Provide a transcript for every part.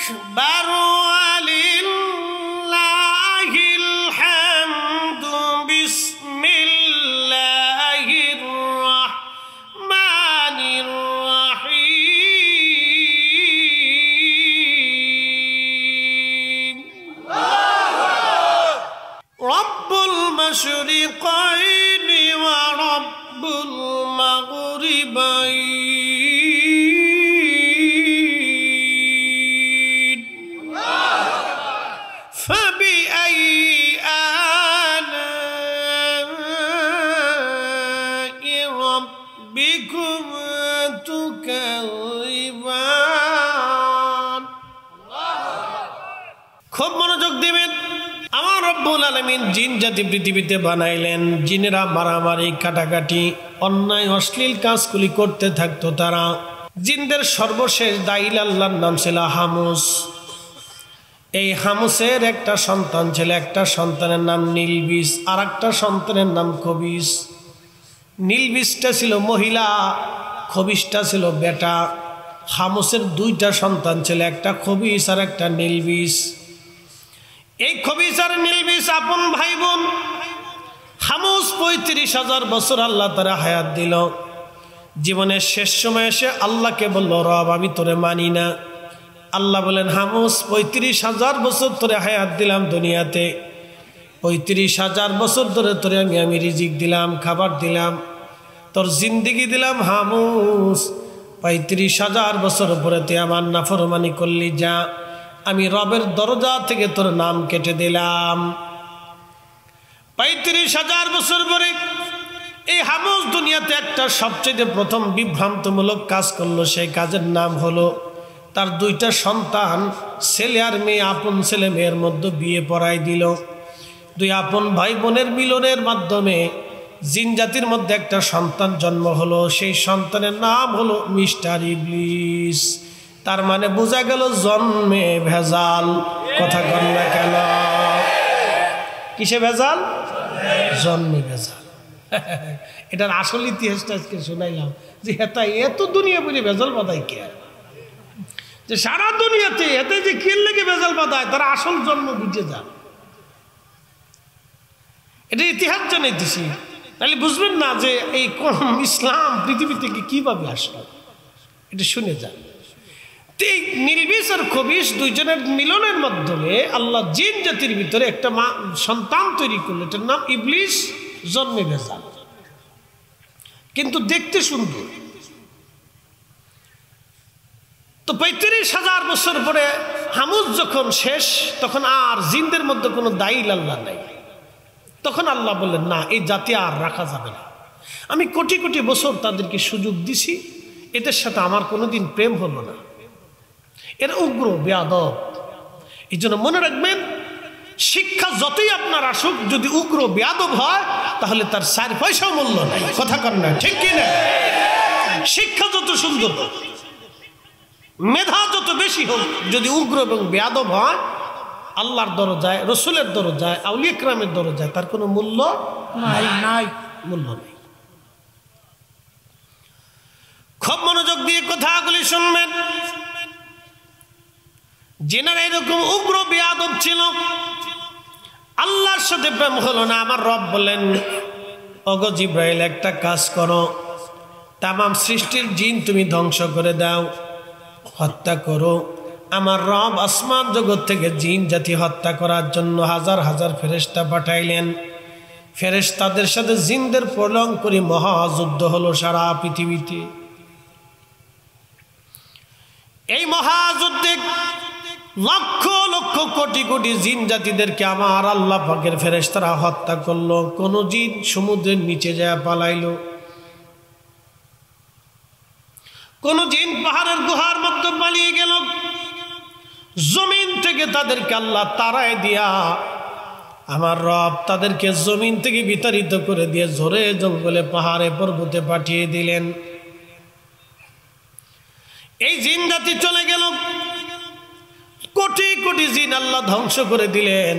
أكبر ولله الحمد بسم الله الرحمن الرحيم رب المشرقين ورب المغربين فبأي آلاء ربكما تكذبان খুব মনোযোগ দিবেন আমার রব্বুল আলামিন জিন জাতি পৃথিবীতে বানাইলেন জিনেরা মারামারি কাটাকাটি অন্যায় অশ্লীল কাজগুলি করতে থাকতো তারা জিনদের সর্বশেষ দাইল আল্লাহর নাম ছিল হামুস এই হামুসের একটা সন্তান ছিল একটা সন্তানের নাম নীলবিষ আর একটা সন্তানের নাম খবিস নীলবিষটা ছিল মহিলা খবিসটা ছিল বেটা হামুসের দুইটা সন্তান ছিল একটা খবিস আর একটা নীলবিষ এই খবিস আর নীলবিষ আপন ভাই বোন হামুস ৩৫,০০০ বছর আল্লাহ তারা হায়াত দিল জীবনের শেষ সময় এসে আল্লাহকে বলল রব আমি তোরে মানি না আল্লাহ বলেন হামুস ৩৫,০০০ বছর তোরে হায়াত দিলাম দুনিয়াতে ৩৫,০০০ বছর ধরে তোরে আমি রিজিক দিলাম খাবার দিলাম তোর জিন্দিগি দিলাম হামুস ৩৫,০০০ বছর পরে তুই আমার নাফরমানি করলি যা আমি রবের দরজা থেকে তোর নাম কেটে দিলাম ৩৫,০০০ বছর পরে এই হামুস দুনিয়াতে একটা সবচেয়ে প্রথম বিভ্রান্তমূলক কাজ করলো সেই কাজের নাম হলো তার দুইটা সন্তান ছেলে আর মেয়ে আপন ছেলে মেয়ের মধ্যে বিয়ে পড়াই দিল দুই আপন ভাই বোনের মিলনের মাধ্যমে জিন জাতির মধ্যে একটা সন্তান জন্ম হলো সেই সন্তানের নাম হলো মিস্টার ইবলিস তার মানে বোঝা গেল জন্মে ভেজাল কথা কন না কেন কিসে ভেজাল জন্মে ভেজাল এটার আসল ইতিহাসটা আজকে শোনাইলাম যে হেতা এত দুনিয়া বলে ভেজাল বাঁধাই কে যে সারা দুনিয়াতে এতে যে কি লেগে ভেজাল বাঁধায় তারা আসল জন্ম বুঝে যান এটা ইতিহাস জানাইতেছি তাহলে বুঝবেন না যে এই কোন ইসলাম পৃথিবী থেকে কিভাবে আসলো এটা শুনে যান এই নীলবিষ আর খবিস দুইজনের মিলনের মাধ্যমে আল্লাহ জিন জাতির ভিতরে একটা সন্তান তৈরি করলো এটার নাম ইবলিস জন্মে ভেজাল কিন্তু দেখতে সুন্দর তো ৩৫,০০০ বছর পরে হামুস যখন শেষ তখন আর জিনদের মধ্যে কোনো দাইল আল্লাহ নাই তখন আল্লাহ বললেন না এই জাতি আর রাখা যাবে না আমি কোটি কোটি বছর তাদেরকে সুযোগ দিছি এদের সাথে আমার কোনোদিন প্রেম হলো না এরা উগ্র বেয়াদব এই জন্য মনে রাখবেন শিক্ষা যতই আপনার আসুক যদি উগ্র বেয়াদব হয় তাহলে তার ৪ পয়সাও মূল্য নাই কথা কন না ঠিক কি না শিক্ষা যত সুন্দর হোক মেধা যত বেশি হোক যদি উগ্র এবং বেয়াদব হয় আল্লাহর দরজায় রসুলের দরজায় আউলিয়া কিরামের দরজায় তার কোনো মূল্য নাই মূল্য নেই খুব মনোযোগ দিয়ে কথাগুলি শুনবেন যেনারা এরকম উগ্র বেয়াদব ছিল আল্লাহর সাথে প্রেম হলো না আমার রব বলেন ওগো জিব্রাইল একটা কাজ করো তামাম সৃষ্টির জিন তুমি ধ্বংস করে দাও হত্যা করো আমার রব আসমান জগৎ থেকে জিন জাতি হত্যা করার জন্য হাজার হাজার ফেরেশতা পাঠাইলেন ফেরেশতাদের সাথে জিনদের প্রলয়ঙ্করী মহাযুদ্ধ হলো সারা পৃথিবীতে এই মহাযুদ্ধে লক্ষ লক্ষ কোটি কোটি জিন জাতিদেরকে আমার আল্লাহ পাকের ফেরেশতারা হত্যা করলো কোন জিন সমুদ্রের নিচে যায় পালাইলো কোন জিন পাহাড়ের গুহার মধ্যে পালিয়ে গেল জমিন থেকে তাদেরকে আল্লাহ তাড়ায় দিয়া আমার রব তাদেরকে জমিন থেকে বিতাড়িত করে দিয়ে ঝরে জঙ্গলে পাহাড়ে পর্বতে পাঠিয়ে দিলেন এই জিন জাতি চলে গেল কোটি কোটি জিন আল্লাহ ধ্বংস করে দিলেন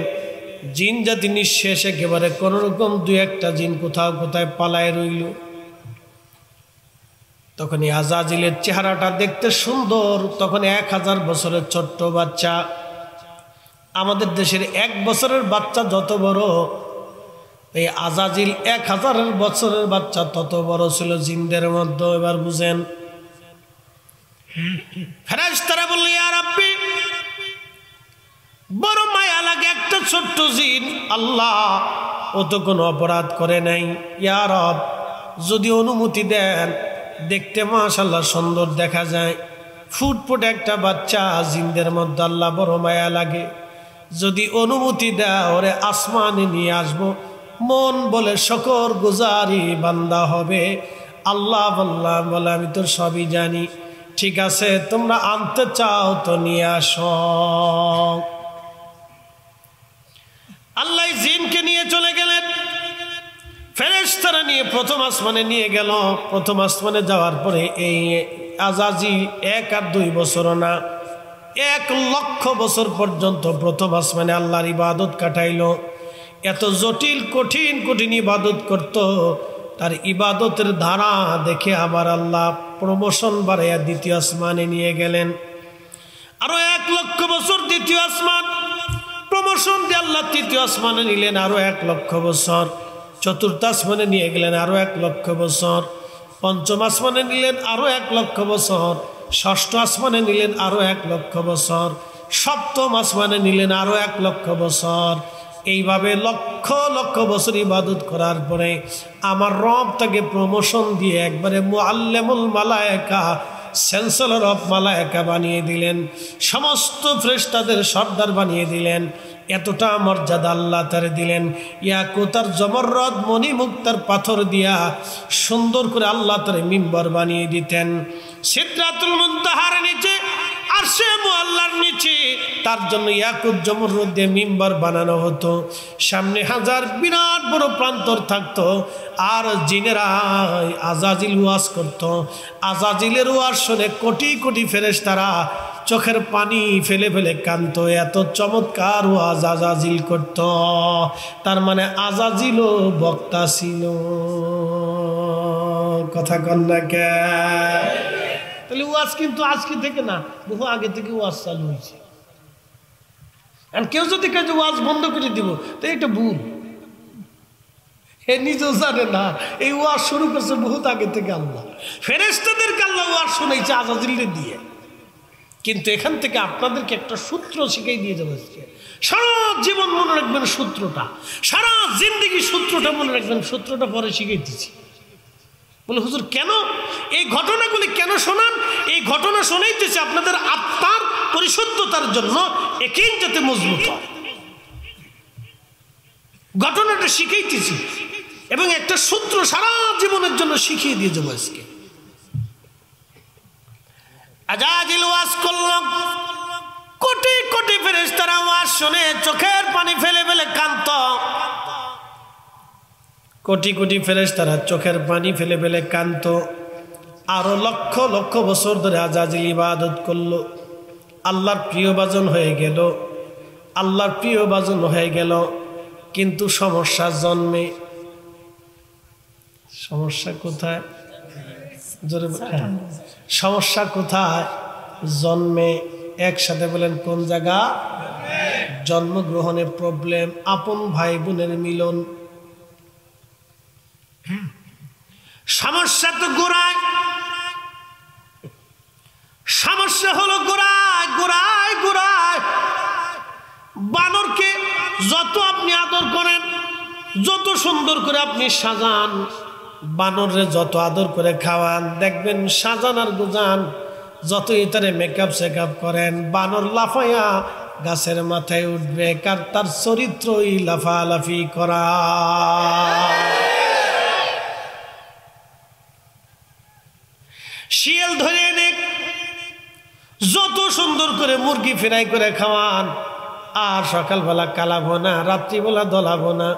জিন জাতি নিঃশেষ একেবারে কোন রকম 2-1টা জিন কোথাও কোথায় পালায় রইল তখন আজাজিলের চেহারাটা দেখতে সুন্দর, তখন 1000 বছরের ছোট্ট বাচ্চা। আমাদের দেশের 1 বছরের বাচ্চা যত বড়, এই আজাজিল 1000 বছরের বাচ্চা তত বড় ছিল জিনদের মধ্যে। এবার বুঝেন, ফেরেশতারা বলল, ইয়া রাব্বি, বড় মায়া লাগে একটা ছোট্ট জিন, আল্লাহ ও তো কোনো অপরাধ করে নাই, ইয়া রব যদি অনুমতি দেন, দেখতে মাশাআল্লাহ সুন্দর দেখা যায়, ফুটফুট একটা বাচ্চা, জিনদের মধ্যে আল্লাহ বড় মায়া লাগে, যদি অনুমতি দেয় ওরে আসমানে নিয়ে আসবো, মন বলে শকর গুজারি বান্দা হবে। আল্লাহ বলে, আমি তো সবই জানি, ঠিক আছে তোমরা আনতে চাও তো নিয়ে আসো। আল্লাহ জিনকে নিয়ে চলে গেলেন, ফেরেশতারা নিয়ে প্রথম আসমানে নিয়ে গেল। প্রথম আসমানে যাওয়ার পরে এই আজাজিল 1 আর 2 বছর না, 1 লক্ষ বছর পর্যন্ত প্রথম আসমানে আল্লাহর ইবাদত কাটাইল। এত জটিল কঠিন কঠিন ইবাদত করত, তার ইবাদতের ধারা দেখে আবার আল্লাহ প্রমোশন বাড়াইয়া দ্বিতীয় আসমানে নিয়ে গেলেন। আরো 1 লক্ষ বছর দ্বিতীয় আসমান, প্রমোশন দিয়ে আল্লাহ তৃতীয় আসমানে নিলেন আরো 1 লক্ষ বছর, চতুর্থ আসমানে নিয়ে গেলেন আরো 1 লক্ষ বছর, পঞ্চম আসমানে নিলেন আরো 1 লক্ষ বছর, ষষ্ঠ আসমানে নিলেন আরো 1 লক্ষ বছর, সপ্তম আসমানে নিলেন আরো 1 লক্ষ বছর। এইভাবে লক্ষ লক্ষ বছর ইবাদত করার পরে আমার রব তাকে প্রমোশন দিয়ে একবারে মুআল্লিমুল মালায়েকা, চ্যান্সেলর অফ মালায়েকা বানিয়ে দিলেন, সমস্ত ফেরেশতাদের সর্দার বানিয়ে দিলেন। এতটা মর্যাদা আল্লাহ তারে দিলেন। ইয়াকুতার জমররদ মণি মুক্তার পাথর দিয়া সুন্দর করে আল্লাহ তারে মিম্বর বানিয়ে দিতেন। সিদরাতুল মুনতাহার নিচে, আরশে মুআল্লার নিচে তার জন্য ইয়াকুত জমররদ দিয়ে মিম্বর বানানো হতো। সামনে 1000 বিরাট বড় প্রান্তর থাকতো, আর জিনেরা আজাজিল ওয়াজ করত। আজাজিলের ওয়াজ শুনে কোটি কোটি ফেরেশতারা চোখের পানি ফেলে ফেলে কাঁদতো, এত চমৎকার ওয়াজ আজাজিল করত। তার মানে আজাজিলও বক্তা ছিল। কথা কন না কে? তাহলে ওয়াজ কিন্তু আজকে থেকে না, বহু আগে থেকে ওয়াজ চালু হয়েছে। আর কেউ যদি কাজে ওয়াজ বন্ধ করে দিব তো এটা ভুল। হে নিজেও জানে না এই ওয়াজ শুরু করছে বহুত আগে থেকে আল্লাহ। ফেরেশতাদেরকে আল্লাহ ওয়াজ শুনাইছে আজাজিলকে দিয়ে। কিন্তু এখান থেকে আপনাদেরকে একটা সূত্র শিখাই দিয়ে যাবো। সারা জীবন মনে রাখবেন সূত্রটা, সারা জিন্দেগি সূত্রটা মনে রাখবেন। সূত্রটা পরে শিখাইতেছি। বলে হুজুর কেন এই ঘটনাগুলি কেন শোনান? এই ঘটনা শোনাইতেছে আপনাদের আত্মার পরিশুদ্ধতার জন্য, একিন যাতে মজবুত হয়। ঘটনাটা শিখাইতেছি এবং একটা সূত্র সারা জীবনের জন্য শিখিয়ে দিয়ে যাবো আজকে। আজাজিল ওয়াজ করল, কোটি কোটি ফেরেশতারা ওয়াজ শুনে চোখের পানি ফেলে ফেলে কাঁদত। কোটি কোটি ফেরেশতারা চোখের পানি ফেলে ফেলে কাঁদত। আরো লক্ষ লক্ষ বছর ধরে আজাজিল ইবাদত করলো। আল্লাহর প্রিয় বাজন হয়ে গেল, আল্লাহর প্রিয় বাজন হয়ে গেল। কিন্তু সমস্যা জন্মে। সমস্যা কোথায়? জোরে সমস্যা কোথায়? জন্মে। একসাথে বলেন কোন জায়গা? জন্মগ্রহণে প্রবলেম, আপন ভাই বোনের মিলন। সমস্যা তো গোড়ায়। সমস্যা হলো গোড়ায় গোড়ায় গোড়ায়। বানরকে যত আপনি আদর করেন, যত সুন্দর করে আপনি সাজান, বানরে যত আদর করে খাওয়ান, দেখবেন সাজান আর গুজান, যত ইতারে মেকআপ সেকআপ করেন, বানর লাফাইয়া গাছের মাথায় উঠবে। কার? তার চরিত্রই লাফালাফি করা। শিয়াল ধরে এনে যত সুন্দর করে মুরগি ফ্রাই করে খাওয়ান, আর সকালবেলা কালাবো না, রাত্রিবেলা দলাবো না।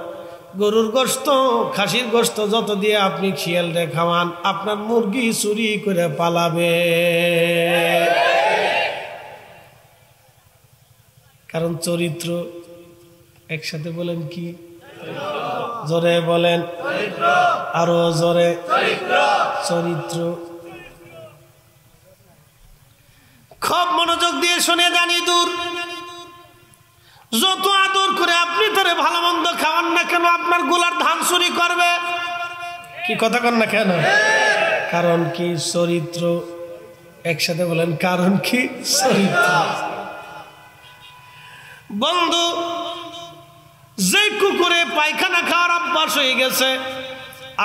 গরুর গোশত, খাসির গোশত যত দিয়ে আপনি শিয়ালরে খাওয়ান, আপনার মুরগি চুরি করে পালাবে। কারণ চরিত্র। একসাথে বলেন কি? জোরে বলেন, আরো জোরে। চরিত্র। খুব মনোযোগ দিয়ে শুনে জানি দূর, যত আদর করে আপনি তারে ভালো মন্দ খাওয়ান না কেন, আপনার গোলার ধান চুরি করবে। কি কথা কন না কেন? কারণ কি? চরিত্র। একসাথে বলেন, কারণ কি? চরিত্র। বন্ধু, যে কুকুরে পায়খানা খাওয়ার অভ্যাস হয়ে গেছে,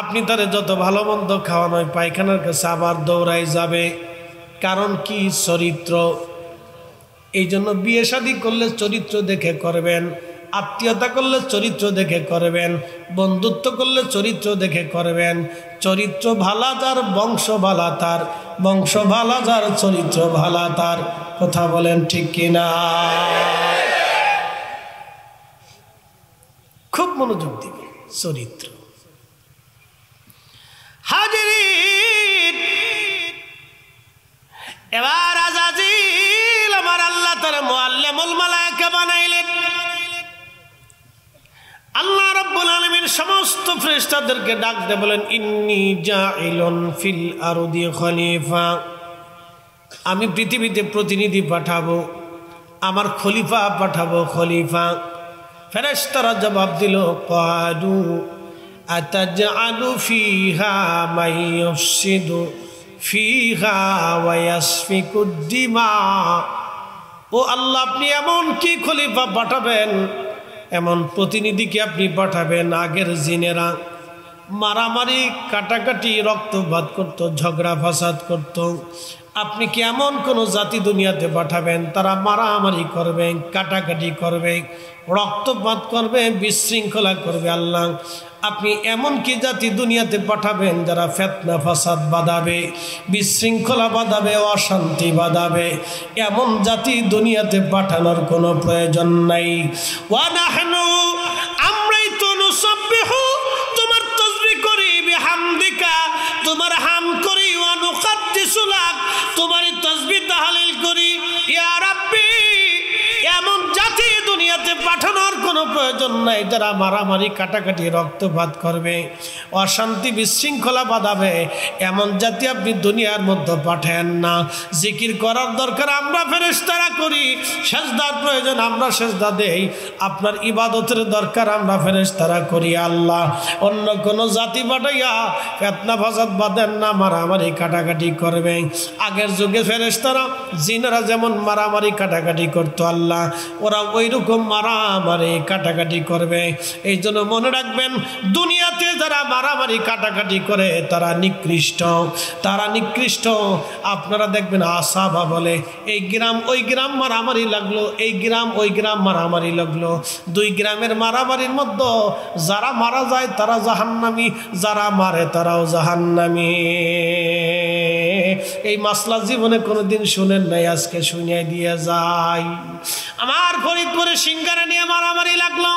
আপনি তারে যত ভালো মন্দ খাওয়ান, ওই পায়খানার কাছে আবার দৌড়াই যাবে। কারণ কি? চরিত্র। এই জন্য বিয়ে শাদী করলে চরিত্র দেখে করবেন, আত্মীয়তা করলে চরিত্র দেখে করবেন, বন্ধুত্ব করলে চরিত্র দেখে করবেন। চরিত্র ভালা যার বংশ ভালা তার, বংশ ভালা যার চরিত্র ভালা তার। কথা বলেন ঠিক কিনা? খুব মনোযোগ দিবে চরিত্র। হাজির, এবার আজাজিল আমার আল্লাহ তার মুআল্লিমুল মালায়েকা বানাইলেন। আল্লাহ রাব্বুল আলামিন সমস্ত ফেরেশতাদেরকে ডাক দিয়ে বলেন, ইন্নী জাইলুন ফিল আরদি খলিফা, আমি পৃথিবীতে প্রতিনিধি পাঠাবো, আমার খলিফা পাঠাবো, খলিফা। ফেরেশতারা জবাব দিল, ক্বালু আতাজআলু ফিহা মান ইউফসিদু ফিহা ওয়া ইয়াসফিকুদ দিমা। ও আল্লাহ, আপনি এমন কি খলিফা পাঠাবেন, এমন প্রতিনিধিকে আপনি পাঠাবেন, আগের জিনেরা মারামারি কাটাকাটি রক্তপাত করত, ঝগড়া ফাসাদ করত, আপনি কি এমন কোনো জাতি দুনিয়াতে পাঠাবেন তারা মারামারি করবে, কাটাকাটি করবে, রক্তপাত করবে, বিশৃঙ্খলা করবে? আল্লাহ, আপনি এমন কি জাতি দুনিয়াতে পাঠাবেন যারা ফিতনা ফাসাদ বাঁধাবে, বিশৃঙ্খলা বাঁধাবে, অশান্তি বাঁধাবে? এমন জাতি দুনিয়াতে পাঠানোর কোনো প্রয়োজন নাই। ওয়া নাহনু, আমরাই তো নুসাব্বিহু, তোমার তাসবিহ করি, বিহামদিকা, তোমার হাম করি, ওয়া নুকাদ্দিসু লাক, তোমার তাসবিহ তাহলিল করি। ইয়া রাব্বি, এমন জাতি দুনিয়াতে পাঠানোর কোনো প্রয়োজন নাই যারা মারামারি কাটাকাটি রক্তপাত করবে, অশান্তি বিশৃঙ্খলা বাঁধাবে। এমন জাতি আপনি দুনিয়ার মধ্যে পাঠান না। জিকির করার দরকার আমরা ফেরেশতারা করি, সেজদার প্রয়োজন আমরা সেজদা দেই, আপনার ইবাদতের দরকার আমরা ফেরেশতারা করি। আল্লাহ অন্য কোনো জাতি পাঠাইয়া ফিতনা ফাসাদ বাঁধেন না, মারামারি কাটাকাটি করবে। আগের যুগে ফেরেশতারা জিনেরা যেমন মারামারি কাটাকাটি করতো, আল্লাহ ওরা ওই রকম মারামারি কাটাকাটি করবে। এই জন্য মনে রাখবেন, দুনিয়াতে যারা মারামারি কাটাকাটি করে তারা নিকৃষ্ট, তারা নিকৃষ্ট। আপনারা দেখবেন আসাবা বলে, এই গ্রাম ওই গ্রাম মারামারি লাগলো, এই গ্রাম ওই গ্রাম মারামারি লাগলো, দুই গ্রামের মারামারির মধ্যে যারা মারা যায় তারা জাহান্নামী, যারা মারে তারাও জাহান্নামী। এই মাসলা জীবনে কোনোদিন শুনেন নাই, আজকে শুনিয়ে দিয়ে যাই। আমার ফরিদপুরে সিঙ্গারা নিয়ে মারামারি লাগলো।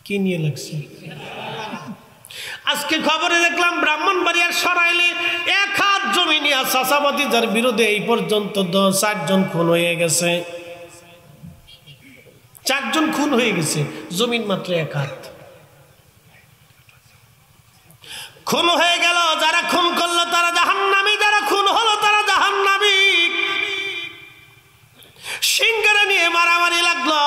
কি নিয়ে লাগছে? আজকে খবরে দেখলাম ব্রাহ্মণবাড়িয়ার সরাইলে 1 হাত জমি নিয়ে চাষাবাদী যার বিরুদ্ধে এই পর্যন্ত 4 জন খুন হয়ে গেছে। 4 জন খুন হয়ে গেছে, জমিন মাত্র 1 হাত। খুন হয়ে গেল, যারা খুন করলো তারা জাহান্নামী, যারা খুন হলো তারা জাহান্নামী। সিঙ্গারা নিয়ে মারামারি লাগলো।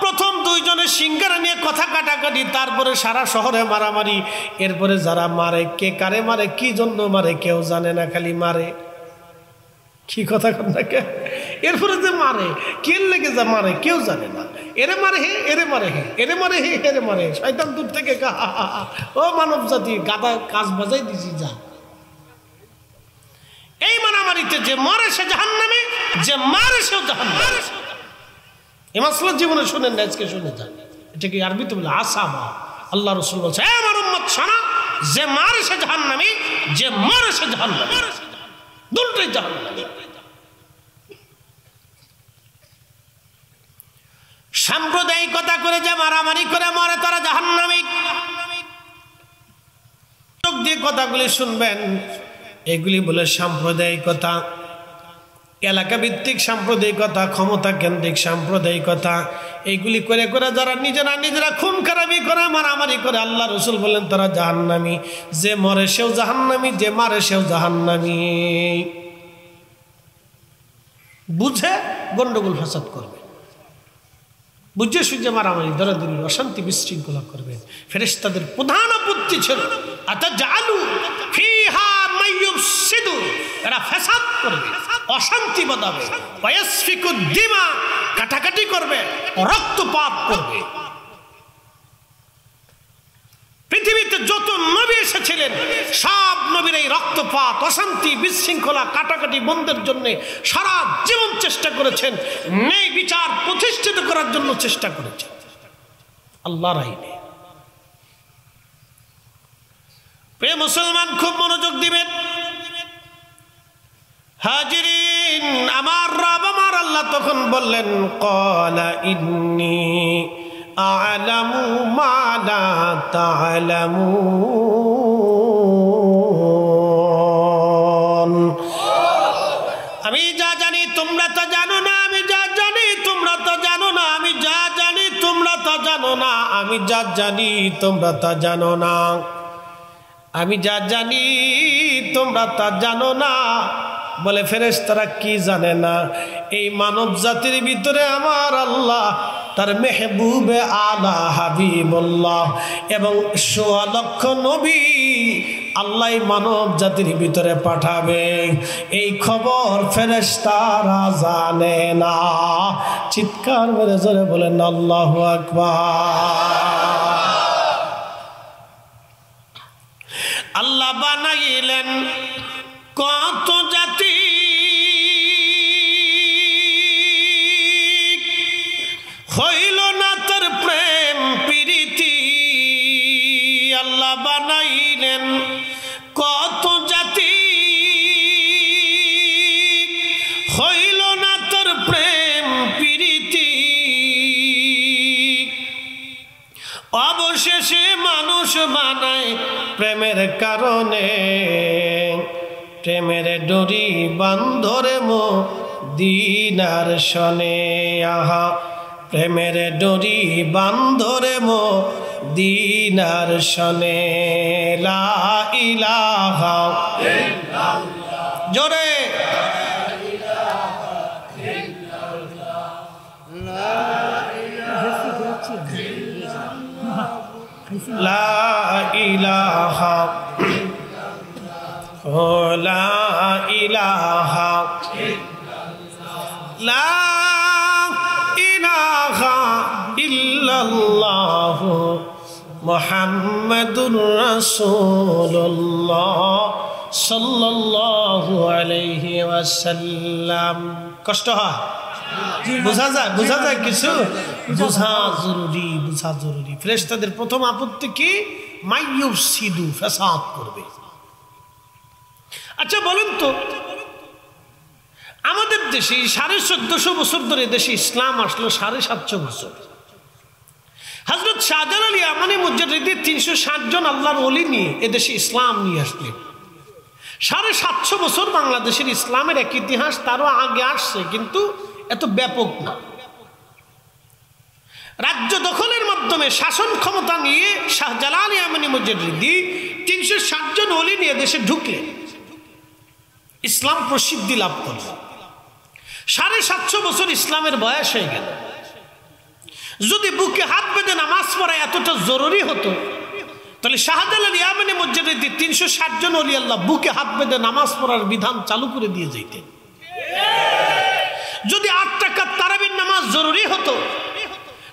প্রথম 2 জনের সিঙ্গারা নিয়ে কথা কাটাকাটি, তারপরে সারা শহরে মারামারি। এরপরে যারা মারে, কে কারে মারে, কি জন্য মারে কেউ জানে না, খালি মারে। কি কথা কন না কে? এরপরে যে মারে, কে লেগে যা মারে কেউ জানে না। এরে মারে হে, এরে মারে হে, এরে মারে হে, এরে মারে। শয়তান দূর থেকে ও মানব জাতি, গাদা কাজ বাজাই দিছি যা। এই মারামারিতে যে মরে সে জাহান্নামী, যে মারে সেও জাহান্নামী। এই মাসলা জীবনে শুনেন না, আজকে শুনে যান। এটা কি আরবিতে বলে আসাবা। আল্লাহ রাসূল বলছে, হে আমার উম্মত শোনো, যে মারে সে জাহান্নামী, যে মরে সে জাহান্নামী, দুটোই জাহান্নামী। সাম্প্রদায়িকতা করে যে মারামারি করে মরে তারা জাহান্নামী। চোখ দিয়ে কথাগুলি শুনবেন, এগুলি বলে সাম্প্রদায়িকতা, এলাকা ভিত্তিক সাম্প্রদায়িকতা, ক্ষমতা কেন্দ্রিক সাম্প্রদায়িকতা। এইগুলি করে করে যারা নিজেরা খুন খারাপি করে, মারামারি করে, আল্লাহ রসুল বলেন তারা জাহান্নামী। যে মরে সেও জাহান্নামী, যে মারে সেও জাহান্নামী। বুঝে গন্ডগোল ফাসাদ করবে, বুঝে সুঝে মারামারি দরাদরি অশান্তি বিশৃঙ্খলা করবে। ফেরেশতাদের প্রধান আপত্তি ছিল আতাজালু ফিহা মাইয়ুফসিদু, এরা ফাসাদ করবে, অশান্তি বাঁধাবে, ওয়াসফিকু দিমা, কাটাকাটি করবে, রক্তপাত করবে। পৃথিবীতে যত নবী এসেছিলেন সব নবীর এই রক্তপাত, অশান্তি, বিশৃঙ্খলা, কাটাকাটি বন্ধের জন্য সারা জীবন চেষ্টা করেছেন, ন্যায় বিচার প্রতিষ্ঠিত করার জন্য চেষ্টা করেছেন আল্লাহর আইনে। প্রিয় মুসলমান, খুব মনোযোগ দিবেন। হাজিরিন, আমার রব আমার আল্লাহ তখন বললেন ক্বালা ইন্নী আ'লামু মা লা তা'লামুন, আমি যা জানি তোমরা তা জানো না, আমি যা জানি তোমরা তা জানো না, আমি যা জানি তোমরা তা জানো না, আমি যা জানি তোমরা তা জানো না, আমি যা জানি তোমরা তা জানো না। বলে ফেরেশতারা কি জানে না? এই মানব জাতির ভিতরে আমার আল্লাহ তার মেহবুবে আলা হাবিবুল্লাহ এবং ১৬ লক্ষ নবী আল্লাহ মানব জাতির ভিতরে পাঠাবে, এই খবর ফেরেশতারা জানে না। চিৎকার মেরে জোরে বলেন আল্লাহু আকবার। আল্লাহ বানাইলেন কত জাতি, হইল না তার প্রেম প্রীতি। আল্লাহ বানাইলেন কত জাতি, হইল না তার প্রেম প্রীতি। অবশেষে মানুষ বানায় প্রেমের কারণে, প্রেমের ডোরি বান্ধরে মদিনার শনে। আহা, প্রেমের ডোরি বান্ধরে মদিনার শনে। লা ইলাহা ইল্লাল্লাহ, জোরে লা ইলাহা লা ইলাহা লা ইলাহা ইল্লাল্লাহ মুহাম্মাদুর রাসূলুল্লাহ সাল্লাল্লাহু আলাইহি ওয়াসাল্লাম। কষ্ট হয়? বোঝা যায় কিছু? বোঝা জরুরি। ফেরেশতাদের প্রথম আপত্তি কি? মাইয়ুফসিদু, ফাসাদ করবে। আচ্ছা বলুন তো, আমাদের দেশে 1450 বছর ধরে দেশে ইসলাম আসলো, 750 বছর। হযরত শাহজালাল ইয়ামানি মুজাদ্দিদ 360 জন আল্লাহর ওলি নিয়ে এদেশে ইসলাম নিয়ে আসলেন। 750 বছর বাংলাদেশের ইসলামের এক ইতিহাস, তারও আগে আসছে, কিন্তু এত ব্যাপক না। রাজ্য দখলের মাধ্যমে শাসন ক্ষমতা নিয়ে শাহজালাল ইয়ামানি মুজাদ্দিদ 360 জন ওলি নিয়ে দেশে ঢুকলেন, ইসলাম প্রসিদ্ধি লাভ করল। 750 বছর ইসলামের বয়স হয়ে গেল। যদি বুকে হাত বেঁধে নামাজ পড়া এতটা জরুরি হতো, তাহলে শাহজালাল ইয়ামানি মুজাদ্দিদ 360 জন ওলি আল্লাহ বুকে হাত বেঁধে নামাজ পড়ার বিধান চালু করে দিয়ে যেতেন। যদি 8 রাকাত তারাবির নামাজ জরুরি হতো,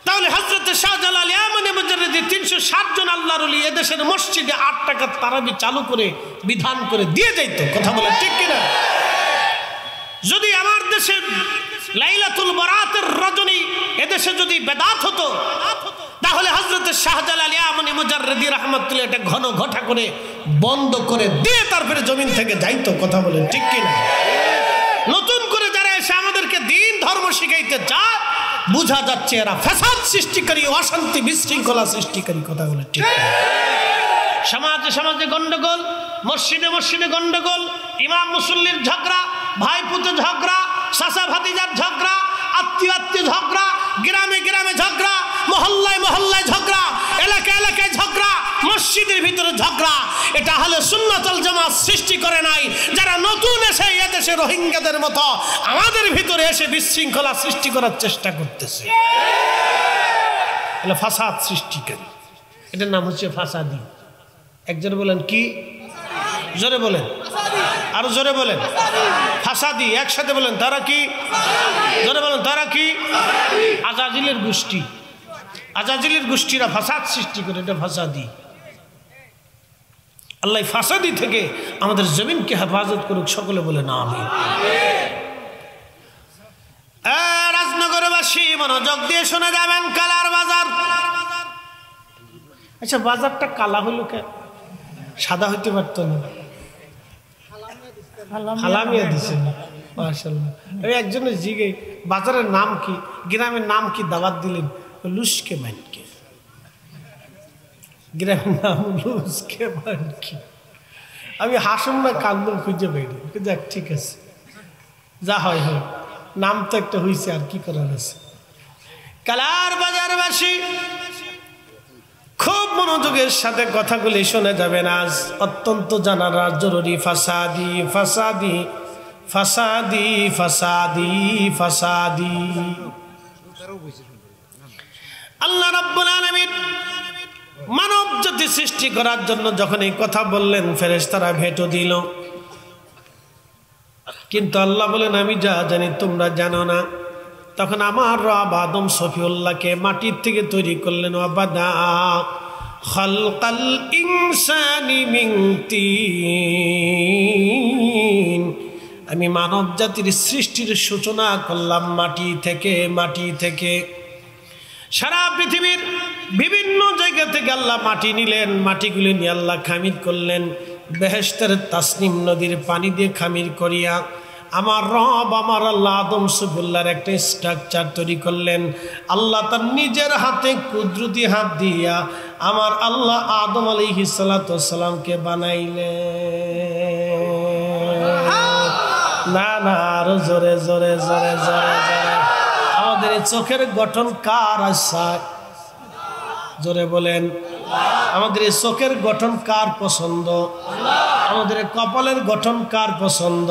তাহলে হযরত শাহজালাল ইয়ামানি মুজাদ্দিদ 360 জন আল্লাহর ওলি এদেশের মসজিদে 8 রাকাত তারাবি চালু করে বিধান করে দিয়ে যাইতো। কথা বলে ঠিক কিনা? যদি আমার দেশে লাইলাতুল বারাতের রজনী এদেশে যদি বেদাত হতো, তাহলে হযরত শাহজালাল ইয়ামানি মুজাদ্দিদ রাহমাতুল্লাহ এটা ঘন ঘটা করে বন্ধ করে দিয়ে তারপরে জমিন থেকে যাইতো। কথা বলে ঠিক কিনা? নতুন করে যারা এসে আমাদেরকে দিন ধর্ম শিখাইতে যায়, বুঝা যাচ্ছে এরা ফাসাদ সৃষ্টিকারী, অশান্তি বিশৃঙ্খলা সৃষ্টিকারী। কথা বলে ঠিক। সমাজে গন্ডগোল, মসজিদে গন্ডগোল, ইমাম মুসল্লির ঝগড়া, ভাই পুতে ঝগড়া, চাচা ভাতিজার ঝগড়া, আত্মীয় ঝগড়া, গ্রামে ঝগড়া, মহল্লায় ঝগড়া, এলাকায় ঝগড়া, মসজিদের ভিতরে ঝগড়া, এটা আহলে সুন্নাত ওয়াল জামাত সৃষ্টি করে নাই। যারা নতুন এসে এদেশে রোহিঙ্গাদের মতো আমাদের ভিতরে এসে বিশৃঙ্খলা সৃষ্টি করার চেষ্টা করতেছে, এটা ফাসাদ সৃষ্টিকারী, এটার নাম হচ্ছে ফাসাদি। একজনে বলেন কি? জোরে বলেন, আরো জোরে বলেন। ফাসাদি, একসাথে বলেন তারা কি? জোরে বলেন তারা কি? আজাজিলের গোষ্ঠী, আজাজিলের গোষ্ঠীরা ফাসাদ সৃষ্টি করে, এটা ফাসাদি। আল্লাহ ফাসাদি থেকে আমাদের জমিনকে হেফাজত করুক, সকলে বলে না আমিন। রাজনগরবাসী মনোযোগ দিয়ে শুনে যাবেন, কালার বাজার। আচ্ছা, বাজারটা কালা হইল কেন? সাদা হইতে পারতো না? হালামিয়া দিছে মাশাআল্লাহ। আমি একজনের জিগে বাজারের নাম কি, গ্রামের নাম কি, দাওয়াত দিলেন লুসকে মানকে, গ্রামের নাম লুসকে মানকে। আমি হাসুন না কান্দন খুঁজে পাইনি, দেখ ঠিক আছে যা হয় হয়, নাম তো একটা হয়েছে, আর কি করার আছে। কালার বাজারবাসী খুব মনোযোগের সাথে কথাগুলি শুনে যাবেন, আজ অত্যন্ত জানার জরুরি। ফাসাদি ফাসাদি ফাসাদি ফাসাদি ফাসাদি। আল্লাহ রাব্বুল আলামিন মানব জাতি সৃষ্টি করার জন্য যখন এই কথা বললেন, ফেরেশতারা ভেটো দিল, কিন্তু আল্লাহ বলেন আমি যা জানি তোমরা জানো না। তখন আমার রব আদম সফিউল্লাহকে মাটির থেকে তৈরি করলেন। ওয়াবাদা খালকাল ইনসানি মিন তিন, আমি মানব জাতির সৃষ্টির সূচনা করলাম মাটি থেকে। মাটি থেকে সারা পৃথিবীর বিভিন্ন জায়গা থেকে আল্লাহ মাটি নিলেন, মাটিগুলি নিয়ে আল্লাহ খামির করলেন। বেহেশতের তাসনিম নদীর পানি দিয়ে খামির করিয়া আমার রব আমার আল্লাহ আদম সফিউল্লাহর একটা স্ট্রাকচার তৈরি করলেন। আল্লাহ তার নিজের হাতে কুদরতি হাত দিয়া আমার আল্লাহ আদম আলাইহিস সালাতু ওয়াস সালামকে বানাইলেন। না না, আরো জোরে জোরে জোরে জোরে জোরে। আমাদের এই চোখের গঠন কার আশা? জোরে বলেন। আমাদের এই চোখের গঠন কার পছন্দ? আমাদের কপালের গঠন কার পছন্দ?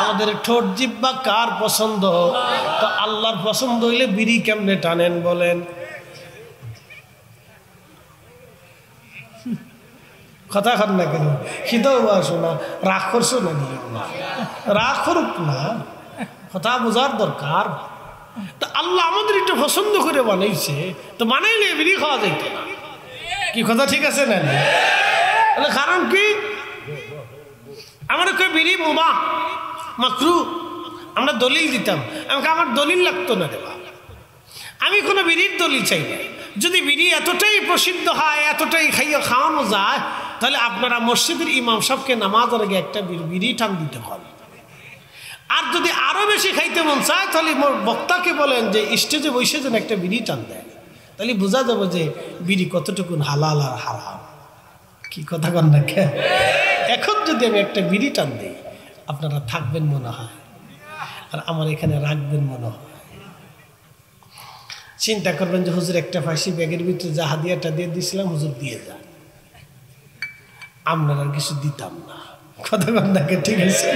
আমাদের ঠোঁট জিহ্বা কার পছন্দ? তো আল্লাহর পছন্দ হইলে বিড়ি কেমনে টানেন বলেন? কথা খান না কেন? খিদাও আসো না, রাগ করছো না, রাগ করুক না, কথা বোঝার দরকার। তো আল্লাহ আমাদের একটু পছন্দ করে বানাইছে, তো বানাইলে বিড়ি খাওয়া যাইতো না। কি কথা ঠিক আছে না? কারণ কি? আমরা বিড়ি মুবাহ মাকরু, আমরা দলিল দিতাম, আমাকে আমার দলিল লাগতো না দেওয়া। আমি কোনো বিড়ির দলিল চাই না। যদি বিড়ি এতটাই প্রসিদ্ধ হয়, এতটাই খাওয়ানো যায়, তাহলে আপনারা মসজিদের ইমাম সাহেবকে নামাজের আগে একটা বিড়ি টান দিতে হবে। আর যদি আরো বেশি খাইতে মন চায়, তাহলে বক্তাকে বলেন যে স্টেজে বসে যেন একটা বিড়ি টান দেয়, তাহলে বোঝা যাবে যে বিড়ি কতটুকুন হালাল আর হারাম। কি কথা কন না? এখন যদি আমি একটা বিড়ি টান দিই, আপনারা থাকবেন মনে হয়, আর আমার এখানে রাখবেন মনে হয়। চিন্তা করবেন যে হুজুর একটা ফাঁসি ব্যাগের ভিতরে যা হাদিয়াটা দিয়ে দিয়েছিলাম, হুজুর দিয়ে যান, আমরা আর কিছু দিতাম না। কথা কন না? ঠিক আছে।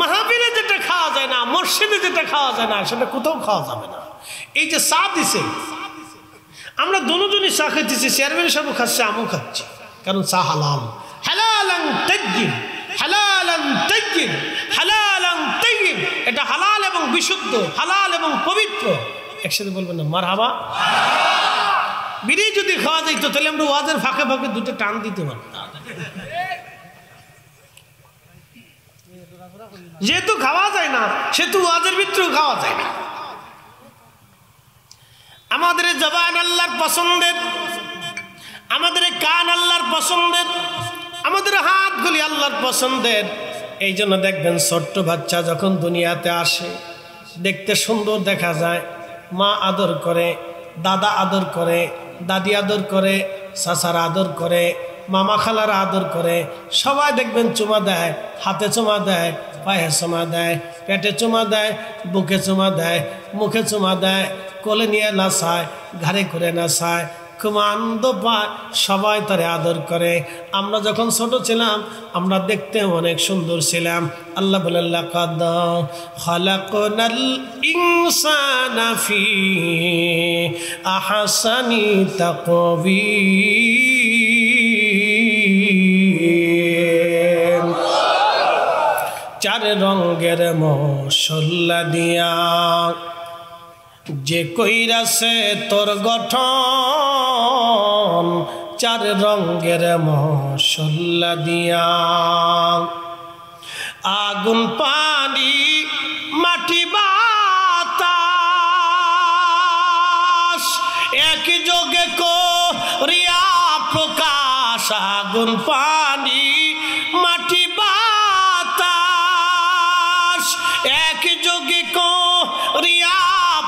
মাহফিলে যেটা খাওয়া যায় না, মসজিদে যেটা খাওয়া যায় না, সেটা কোথাও খাওয়া যাবে না। এই যে চা দিছে, আমরা দুজনই চা খাইতেছি, চেয়ারম্যান সাহেব খাচ্ছে, আমিও খাচ্ছি, কারণ চা হালাল। হালালান তাইয়্যিব, হালালান তাইয়্যিব, হালালান তাইয়্যিব, এটা হালাল এবং বিশুদ্ধ, হালাল এবং পবিত্র। একসাথে বলবেন না মারহাবা? বিড়ি যদি খাওয়া যাইতো, তাহলে আমরা ওয়াজের ফাঁকে ফাঁকে দুটো টান দিতে পারতাম। যেহেতু খাওয়া যায় না, সেহেতু ওয়াজের ভিতরেও খাওয়া যায় না। আমাদের জবান আল্লাহর পছন্দের, আমাদের কান আল্লাহর পছন্দের, আমাদের হাতগুলি আল্লাহর পছন্দের। এই জন্য দেখবেন ছোট্ট বাচ্চা যখন দুনিয়াতে আসে, দেখতে সুন্দর দেখা যায়, মা আদর করে, দাদা আদর করে, দাদি আদর করে, চাচারা আদর করে, মামা খালারা আদর করে, সবাই দেখবেন চুমা দেয়, হাতে চুমা দেয়, পায়ে চুমা দেয়, পেটে চুমা দেয়, বুকে চুমা দেয়, মুখে চুমা দেয়, কোলে নিয়ে নাচায়, ঘাড়ে করে নাচায়, খুব আনন্দ পায়, সবাই তারে আদর করে। আমরা যখন ছোট ছিলাম আমরা দেখতে অনেক সুন্দর ছিলাম। আল্লাহ বলেন লাকাদ খালাকনাল ইনসানা ফি আহসানি তাকওয়িম। চার রঙের মশলা দিয়া যে কইরাছে তোর গঠন, চার রঙের মশলা দিয়া। আগুন পানি মাটি বাতাস একযোগে করিয়া প্রকাশ। আগুন পানি মাটি বাতাস একযোগে করিয়া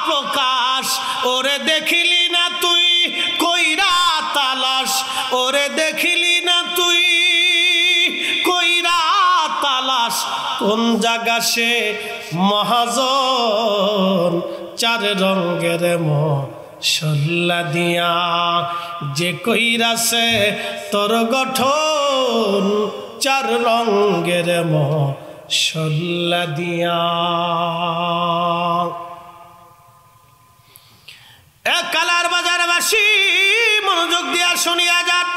প্রকাশ। ওরে দেখিলি না তুই কইরা তালাশ, ওরে দেখিলি না তুই কইরা তালাশ। কোন জায়গা সে মহাজন, চার রঙের মশলা দিয়া যে কইরাছে তোর গঠন, চার রঙের মশলা দিয়া। কালার বাজারবাসী মনোযোগ দিয়া শুনিয়া যান।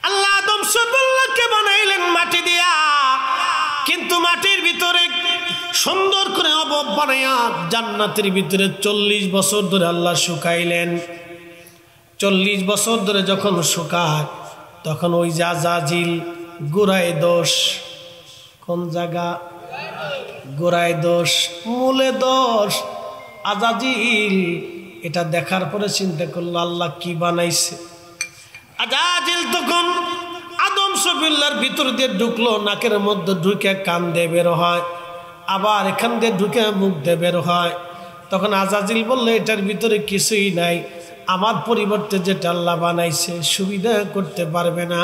আল্লাহ আদম সবুল্লাহকে বানাইলেন মাটি দিয়া, কিন্তু মাটির ভিতরে সুন্দর করে অবব বানাইয়া জান্নাতের ভিতরে 40 বছর ধরে আল্লাহ শুকাইলেন। 40 বছর ধরে যখন শুকায় তখন ওই যে আজাজিল গোড়ায় দোষ, কোন জায়গা গোড়ায় দোষ মূলে দোষ। আজাজিল এটা দেখার পরে চিন্তা করলো আল্লাহ কি বানাইছে। আজাজিল তখন আদম সফিউল্লাহর ভিতর দিয়ে ঢুকলো, নাকের মধ্যে ঢুকে কান দিয়ে বের হয়, আবার এখান দিয়ে ঢুকে মুখ দিয়ে বের হয়। তখন আজাজিল বললো এটার ভিতরে কিছুই নাই, আমার পরিবর্তে যেটা আল্লাহ বানাইছে সুবিধা করতে পারবে না।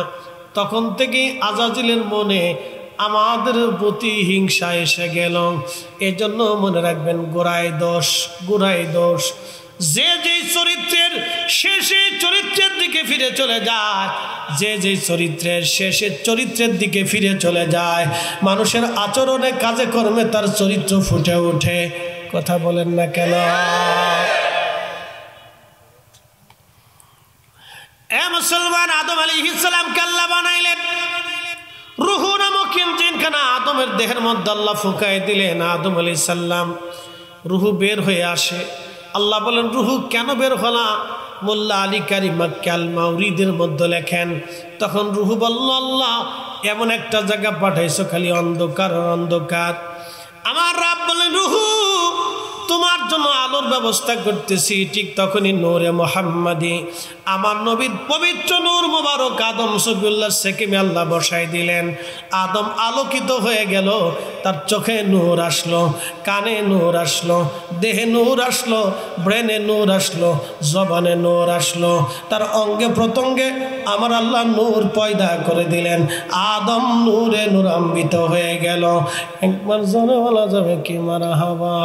তখন থেকেই আজাজিলের মনে আমাদের প্রতি হিংসা এসে গেল। এজন্য মনে রাখবেন গোড়ায় দোষ, গোড়ায় দোষ। যে যেই চরিত্রের শেষে চরিত্রের দিকে ফিরে চলে যায়, যে যেই চরিত্রের শেষে চরিত্রের দিকে ফিরে চলে যায়, মানুষের আচরণে কাজে কর্মে তার চরিত্র ফুটে ওঠে। কথা বলেন না কেন? এ মুসলমান, আদম আলাইহিস সালামকে আল্লাহ বানাইলেন, রুহু নামক ইঞ্জিনখানা আদমের দেহের মধ্যে আল্লাহ ফুঁকায় দিলেন। আদম আলাইহিস সালাম রুহু বের হয়ে আসে। আল্লাহ বলেন রুহু কেন বের হলা? মোল্লা আলী কারি মাক্কি আল মাউরিদের মধ্যে লেখেন, তখন রুহু বলল আল্লাহ এমন একটা জায়গা পাঠাইছো খালি অন্ধকার আর অন্ধকার। আমার রব বলেন রুহু তোমার জন্য আলোর ব্যবস্থা করতেছি। ঠিক তখনই নূরে মুহাম্মাদি আমার নবীর পবিত্র নূর মুবারক আদম সফিউল্লাহ সেকেমে আল্লাহ বসাই দিলেন। আদম আলোকিত হয়ে গেল, তার চোখে নূর আসলো, কানে নূর আসলো, দেহে নূর আসলো, ব্রেনে নূর আসলো, জবানে নূর আসলো, তার অঙ্গে প্রত্যঙ্গে আমার আল্লাহ নূর পয়দা করে দিলেন। আদম নূরে নূরান্বিত হয়ে গেল। একবার জোরে বলা যাবে কি মারহাবা?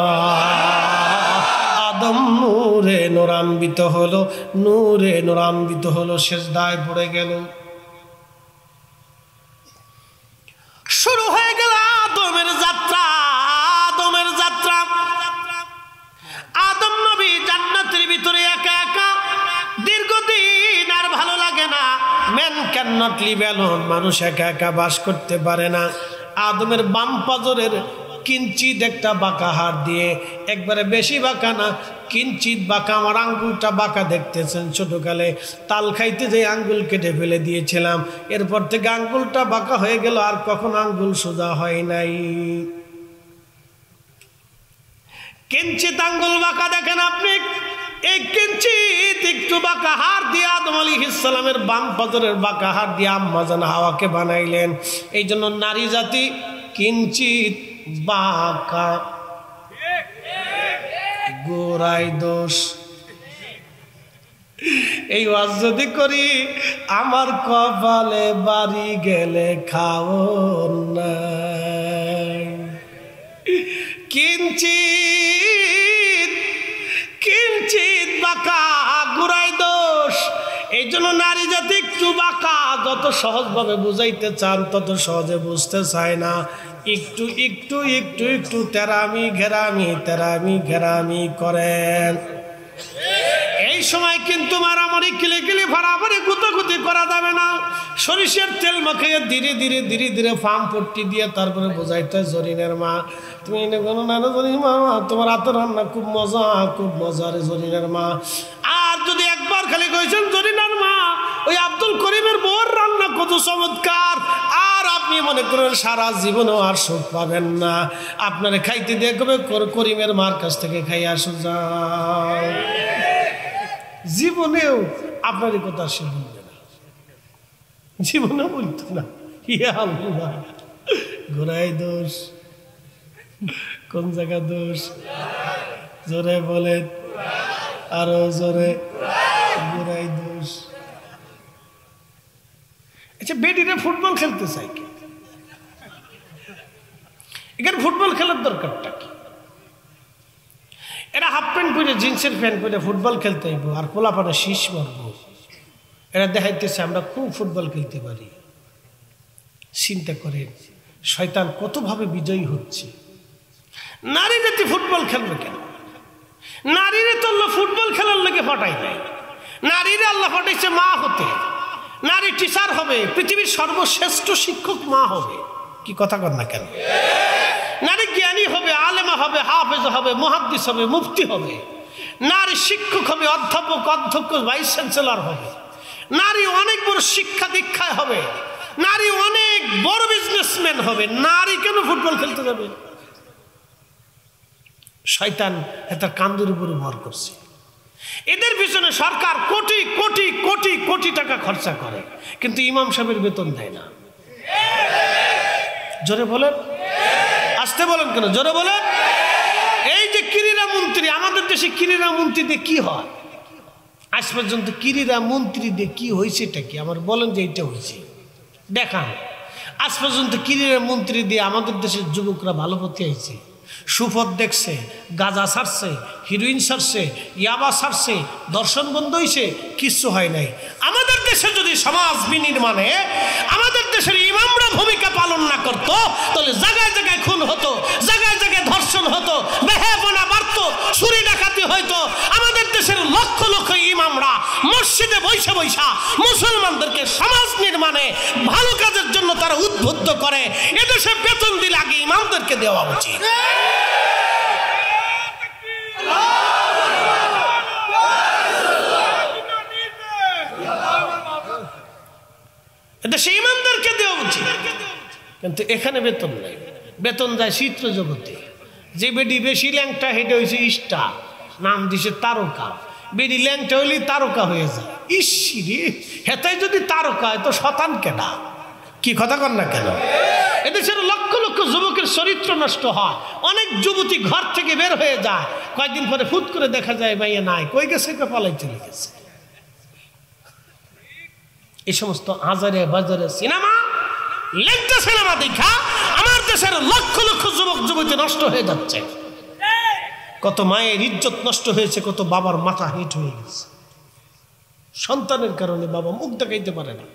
আদম নূরে নূরান্বিত হলো, নূরে নূরান্বিত হলো, সিজদায় পড়ে গেল। শুরু হয়ে গেল আদমের যাত্রা। আদমের যাত্রা, আদম নবী জান্নাতের ভিতরে একা একা দীর্ঘদিন, আর ভালো লাগে না। Man can not live alone, মানুষ একা একা বাস করতে পারে না। আদমের বাম পাজরের কিঞ্চিত একটা বাঁকা হাড় দিয়ে, একবারে বেশি বাঁকা না, কিঞ্চিত বাঁকা। আমার আঙ্গুলটা বাঁকা দেখতেছেন, ছোটকালে তাল খাইতে যে আঙ্গুল কেটে ফেলে দিয়েছিলাম, এরপর থেকে আঙ্গুলটা বাঁকা হয়ে গেল, আর কখন আঙ্গুল সোজা হয় নাই। কিঞ্চিত আঙ্গুল বাঁকা দেখেন আপনি, এই কিঞ্চিত একটু বাঁকা হাড় দিয়ে আদম আলাইহিস সালামের বাম পাজরের বাঁকা হাড় দিয়ে আম্মা জান হাওয়াকে বানাইলেন। এই জন্য নারী জাতি কিঞ্চিত বাঁকা, গোড়ায় দোষ। এই ওয়াজ যদি করি আমার কপালে বাড়ি গেলে খাও নাই। কিঞ্চিত কিঞ্চিত বাঁকা জন্য নারী জাতি একটু বাঁকা, যত সহজভাবে বুঝাইতে চান তত সহজে বুঝতে চায় না, একটু একটু একটু একটু তেরামি ঘেরামি করেন। এই সময় কিন্তু মারামারি কিলিকিলি ফাড়াফাড়ি গুতাগুতি করা যাবে না। সরিষার তেল মাখিয়ে ধীরে ধীরে ধীরে ধীরে ফার্ম পট্টি দিয়ে তারপরে বোঝাইতে, জরিনের মা তুমি মা তোমার হাতের রান্না খুব মজা রে জরিনের মা। আর যদি একবার খালি কইছেন জরিনার মা ওই আব্দুল করিমের বউর রান্না কত চমৎকার, আর আপনি মনে করেন সারা জীবনেও আর সুখ পাবেন না। আপনারে খাইতে দিয়ে কবে করিমের মার কাছ থেকে খাই আসো যাও, জীবনেও আপনার কথা সে বলবে না, জীবনে বলতো না। ইয়া আল্লাহ, ঘোড়ায় দোষ, কোন জায়গা দোষ? জোরে বলেন, আরো জোরে, ঘোড়ায় দোষ। আচ্ছা, বেডিরা ফুটবল খেলতে চাই কি? এখানে ফুটবল খেলার দরকারটা কি? এরা হাফ প্যান্ট পরে, জিন্সের প্যান্ট পরে ফুটবল খেলতে হইব, আর পোলাপানে শীষ মারব। এরা দেখাইতেছে আমরা খুব ফুটবল খেলতে পারি। চিন্তা করেন শয়তান কতভাবে বিজয়ী হচ্ছে। নারী জাতি ফুটবল খেলবে কেন? নারীরে তো আল্লাহ ফুটবল খেলার লেগে ফাটাই নাই। নারীরে আল্লাহ ফাটাইছে মা হতে। নারী টিচার হবে, পৃথিবীর সর্বশ্রেষ্ঠ শিক্ষক মা হবে। কি কথা কর না কেন? নারী জ্ঞানী হবে, আলেমা হবে, হাফেজ হবে, মুহাদ্দিস হবে, মুফতি হবে। নারী শিক্ষক হবে, অধ্যক্ষ, ভাইস চ্যান্সেলর হবে। নারী অনেক বড় শিক্ষা দীক্ষায় হবে। নারী অনেক বড় বিজনেসম্যান হবে। নারী কেন ফুটবল খেলতে যাবে? শয়তান তার কান্দের উপরে ভর করছে। এদের পিছনে সরকার কোটি কোটি কোটি কোটি টাকা খরচা করে, কিন্তু ইমাম সাহেবের বেতন দেয় না। জোরে বলেন, আসতে বলেন কেন? জোরে বলেন। এই যে ক্রীড়া মন্ত্রী, আমাদের দেশে ক্রীড়া মন্ত্রী দিয়ে কি হয়? আজ পর্যন্ত ক্রীড়া মন্ত্রী দিয়ে কি হয়েছে? এটা কি আমার বলেন যে এটা হয়েছে দেখান। আজ পর্যন্ত ক্রীড়া মন্ত্রী দিয়ে আমাদের দেশের যুবকরা ভালো পথে আইছে, সুপথ দেখছে, গাঁজা ছাড়ছে, হিরোইন ছাড়ছে, ইয়াবা ছাড়ছে, দর্শন বন্ধ হয়েছে, কিচ্ছু হয় নাই। আমাদের দেশে যদি সমাজ বিনির্মাণে আমাদের দেশের ইমামরা ভূমিকা পালন না করতো, তাহলে জায়গায় জায়গায় খুন হতো, জায়গায় জায়গায় ধর্ষণ হতো, বেহায়াপনা বাড়তো, চুরি ডাকাতি হইতো। আমাদের দেশের লক্ষ লক্ষ ইমামরা মসজিদে বৈশা বৈশা মুসলমানদেরকে সমাজ নির্মাণে ভালো কাজের জন্য তারা উদ্বুদ্ধ করে। এদেশে বেতন দিলে আগে ইমামদেরকে দেওয়া উচিত। দেশে ইমামদেরকে দেওয়া উচিত, কিন্তু এখানে বেতন নাই। বেতন যায় চিত্র জগতে। যে বেডি বেশি ল্যাংটা হেঁটে হয়েছে ইস্টা, নাম দিছে তারকা। বেডি ল্যাংটা হইলেই তারকা হয়ে যায়। ইসিরে হেতায় যদি তারকা হয় তো শতান কেনা? কি কথা কর না কেন? এদেশের লক্ষ লক্ষ যুবকের চরিত্র নষ্ট হয়। অনেক যুবতী ঘর থেকে বের হয়ে যায়, কয়েকদিন পরে ফুট করে দেখা যায় মাইয়া নাই, কই গেছে, পালাই চলে গেছে। এই সমস্ত হাজারে বাজারে সিনেমা, লেংটা সিনেমা দেখা আমার দেশের লক্ষ লক্ষ যুবক যুবতী নষ্ট হয়ে যাচ্ছে। কত মায়ের ইজ্জত নষ্ট হয়েছে, কত বাবার মাথা হিট হয়ে গেছে। সন্তানের কারণে বাবা মুখ দেখাইতে পারে না।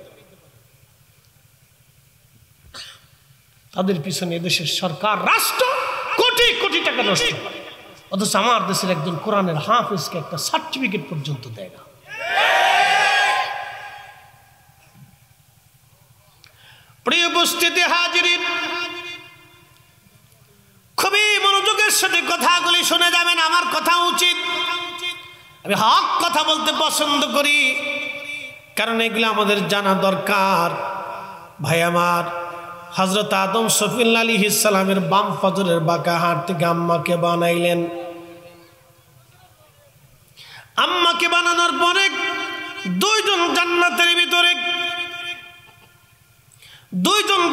তাদের পিছনে এদেশের সরকার, রাষ্ট্র কোটি কোটি টাকা নষ্ট করে, অথচ আমার দেশের একজন কোরআনের হাফেজকে একটা সার্টিফিকেট পর্যন্ত দেয় না। প্রিয় উপস্থিতি হাজিরিন, খুবই মনোযোগের সাথে কথাগুলি শুনে যাবেন। আমার কথা উচিত, আমি হক কথা বলতে পছন্দ করি, কারণ এগুলো আমাদের জানা দরকার। ভাই আমার, হযরত আদম সফিউল্লাহ আলাইহিস সালামের বাম ফজরের বাঁকা হাত থেকে আম্মাকে বানাইলেন। আম্মাকে বানানোর পরে দুইজন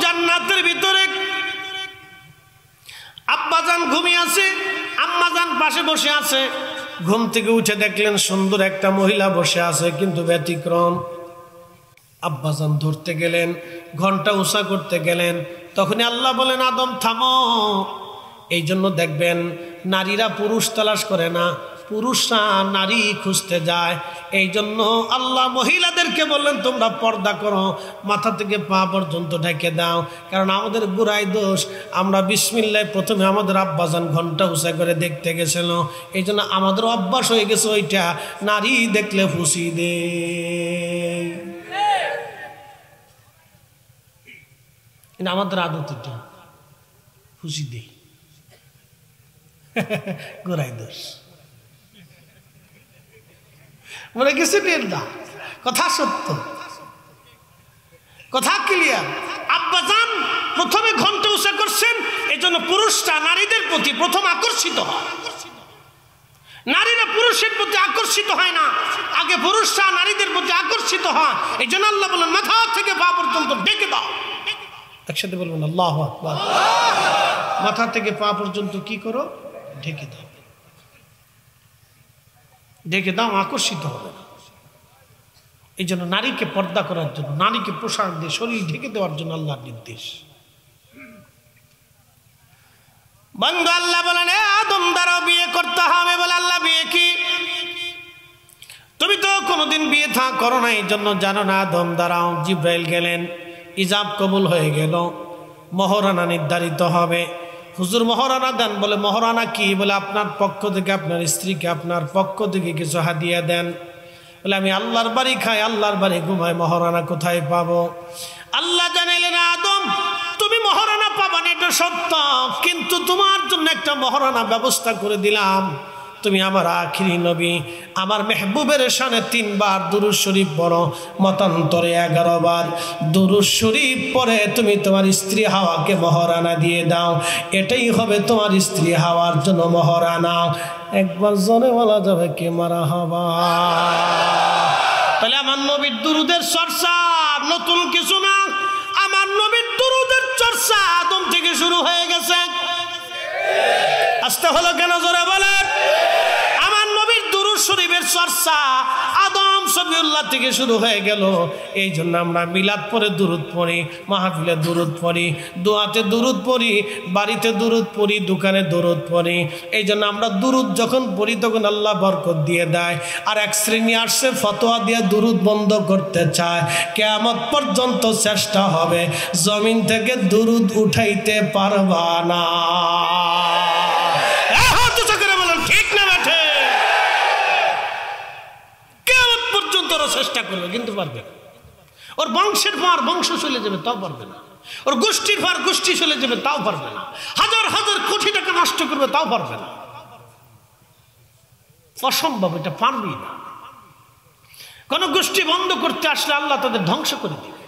জান্নাতের ভিতরে আব্বাজান ঘুমিয়ে আছে, আম্মাজান পাশে বসে আছে। ঘুম থেকে উঠে দেখলেন সুন্দর একটা মহিলা বসে আছে, কিন্তু ব্যতিক্রম। আব্বাজান ধরতে গেলেন, ঘন্টা উঁচা করতে গেলেন, তখনই আল্লাহ বলেন, আদম থামো। এই জন্য দেখবেন নারীরা পুরুষ তালাশ করে না, পুরুষরা নারী খুঁজতে যায়। এই জন্য আল্লাহ মহিলাদেরকে বললেন তোমরা পর্দা করো, মাথা থেকে পা পর্যন্ত ঢেকে দাও। কারণ আমাদের বুড়াই দোষ, আমরা বিসমিল্লাহ প্রথমে আমাদের আব্বাজান ঘন্টা উঁচা করে দেখতে গেছিল, এই জন্য আমাদের অভ্যাস হয়ে গেছে ওইটা, নারী দেখলে ফুসি দে। আমাদের আদত এটা, ফুসি দে, গোড়াই দোষ বলে কিছু টের না। কথা সত্য, কথা ক্লিয়ার। আব্বাজান প্রথমে ঘন্টা উঁচা করছেন, এই জন্য পুরুষরা নারীদের প্রতি প্রথম আকর্ষিত হয়। নারীরা পুরুষের প্রতি আকর্ষিত হয় না, আগে পুরুষরা নারীদের প্রতি আকর্ষিত হয়। এই জন্য আল্লাহ বলেন মাথা থেকে পা পর্যন্ত ডেকে দাও। একসাথে বলবেন আল্লাহু আকবার। মাথা থেকে পা পর্যন্ত কি করো? ঢেকে দাও, ঢেকে দাও, আকর্ষিত হবে না। এই জন্য নারীকে পর্দা করার জন্য, নারীকে পোশাক দিয়ে শরীর ঢেকে দেওয়ার জন্য আল্লাহর নির্দেশ। বন্ধু আল্লাহ বলেন আদম দ্বারাও বিয়ে করতে হবে। বলে আল্লাহ বিয়ে কি? তুমি তো কোনোদিন বিয়ে করো না, এই জন্য জানো না। আদম দ্বারাও জিব্রাইল গেলেন, ইজাব কবুল হয়ে গেল, মহরানা নির্ধারিত হবে। হুজুর মহরানা দেন। বলে মহরানা কি? বলে আপনার পক্ষ থেকে আপনার স্ত্রীকে আপনার পক্ষ থেকে কিছু হাদিয়া দেন। বলে আমি আল্লাহর বাড়ি খাই, আল্লাহর বাড়ি ঘুমাই, মহরানা কোথায় পাবো? আল্লাহ জানাইলেন আদম তুমি মহরানা পাবা না, এটা সত্য, কিন্তু তোমার জন্য একটা মহরানা ব্যবস্থা করে দিলাম। তুমি আমার আখিরি নবী, আমার মেহবুবের শানে 3 বার দুরূদ শরীফ পড়ো, মতান্তরে 11 বার দুরূদ শরীফ পড়ে তুমি তোমার স্ত্রী হাওয়াকে মহরানা দিয়ে দাও। এটাই হবে তোমার স্ত্রী হাওয়ার জন্য মহরানা। একবার জনে বলা যাবে কে মারা হবা। তাহলে আমার নবীর দুরূদের চর্চা নতুন কিছু না, আমার নবীর দুরূদের চর্চা আদম থেকে শুরু হয়ে গেছে। আসতে হলো কেন? জোরে বলেন। আমার নবীর দুরূদ শরীফের চর্চা আদম সফিউল্লাহ থেকে শুরু হয়ে গেল। এই জন্য আমরা মিলাদ পরে দুরূদ পড়ি, মাহফিলে দুরূদ পড়ি, দোয়াতে দুরূদ পড়ি, বাড়িতে দুরূদ পড়ি, দোকানে দুরূদ পড়ি। এই জন্য আমরা দুরূদ যখন পড়ি তখন আল্লাহ বরকত দিয়ে দেয়। আর এক শ্রেণী আসছে ফতোয়া দিয়ে দুরূদ বন্ধ করতে চায়। কিয়ামত পর্যন্ত চেষ্টা হবে, জমিন থেকে দুরূদ উঠাইতে পারবা না। চেষ্টা করবে কিন্তু পারবে না। ওর বংশের পর বংশ চলে যাবে তাও পারবে না, ওর গোষ্ঠীর পর গোষ্ঠী চলে যাবে তাও পারবে না, হাজার হাজার কোটি টাকা নষ্ট করবে তাও পারবে না। অসম্ভব, এটা পারবেই না। কোন গোষ্ঠী বন্ধ করতে আসলে আল্লাহ তাদের ধ্বংস করে দিবে,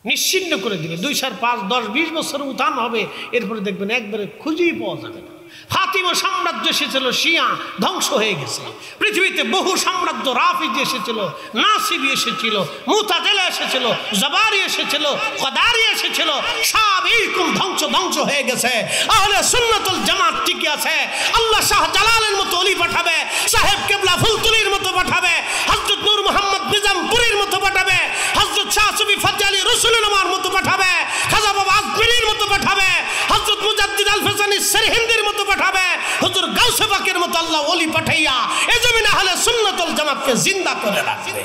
নিশ্চিহ্ন করে দিবে। 2, 4, 5, 10, 20 বছর উত্থান হবে, এরপরে দেখবেন একবারে খুঁজেই পাওয়া যাবে না। ফাতিমা সাম্রাজ্য এসেছিল, শিয়া ধ্বংস হয়ে গেছে। পৃথিবীতে বহু সাম্রাজ্য, রাফিজি এসেছিল, নাসিবি এসেছিল, মুতাজিলা এসেছিল, জাবারি এসেছিল, কদারি এসেছিল, সব এইরকম ধ্বংস হয়ে গেছে। আহলে সুন্নাতুল জামাত টিকে আছে। আল্লাহ শাহ জালালের মতো ওলি পাঠাবে, সাহেব কেবলা ফুলতুলির মতো পাঠাবে, হযরত নূর মোহাম্মদ নিজামপুরীর মতো পাঠাবে, হযরত শাহ সুফি ফজল আলী রসুলুল্লাহর মতো পাঠাবে, খাজা বাবা আজমিরির মতো পাঠাবে, হযরত মুজাদ্দিদ আল ফিসানি সরহিন্দির মতো পাঠাবে, হুজুর গাউসে পাকের মতো আল্লাহ ওলি পাঠাইয়া এই জমিনে আহলে সুন্নাতুল জামাতকে জিন্দা করে রাখবে।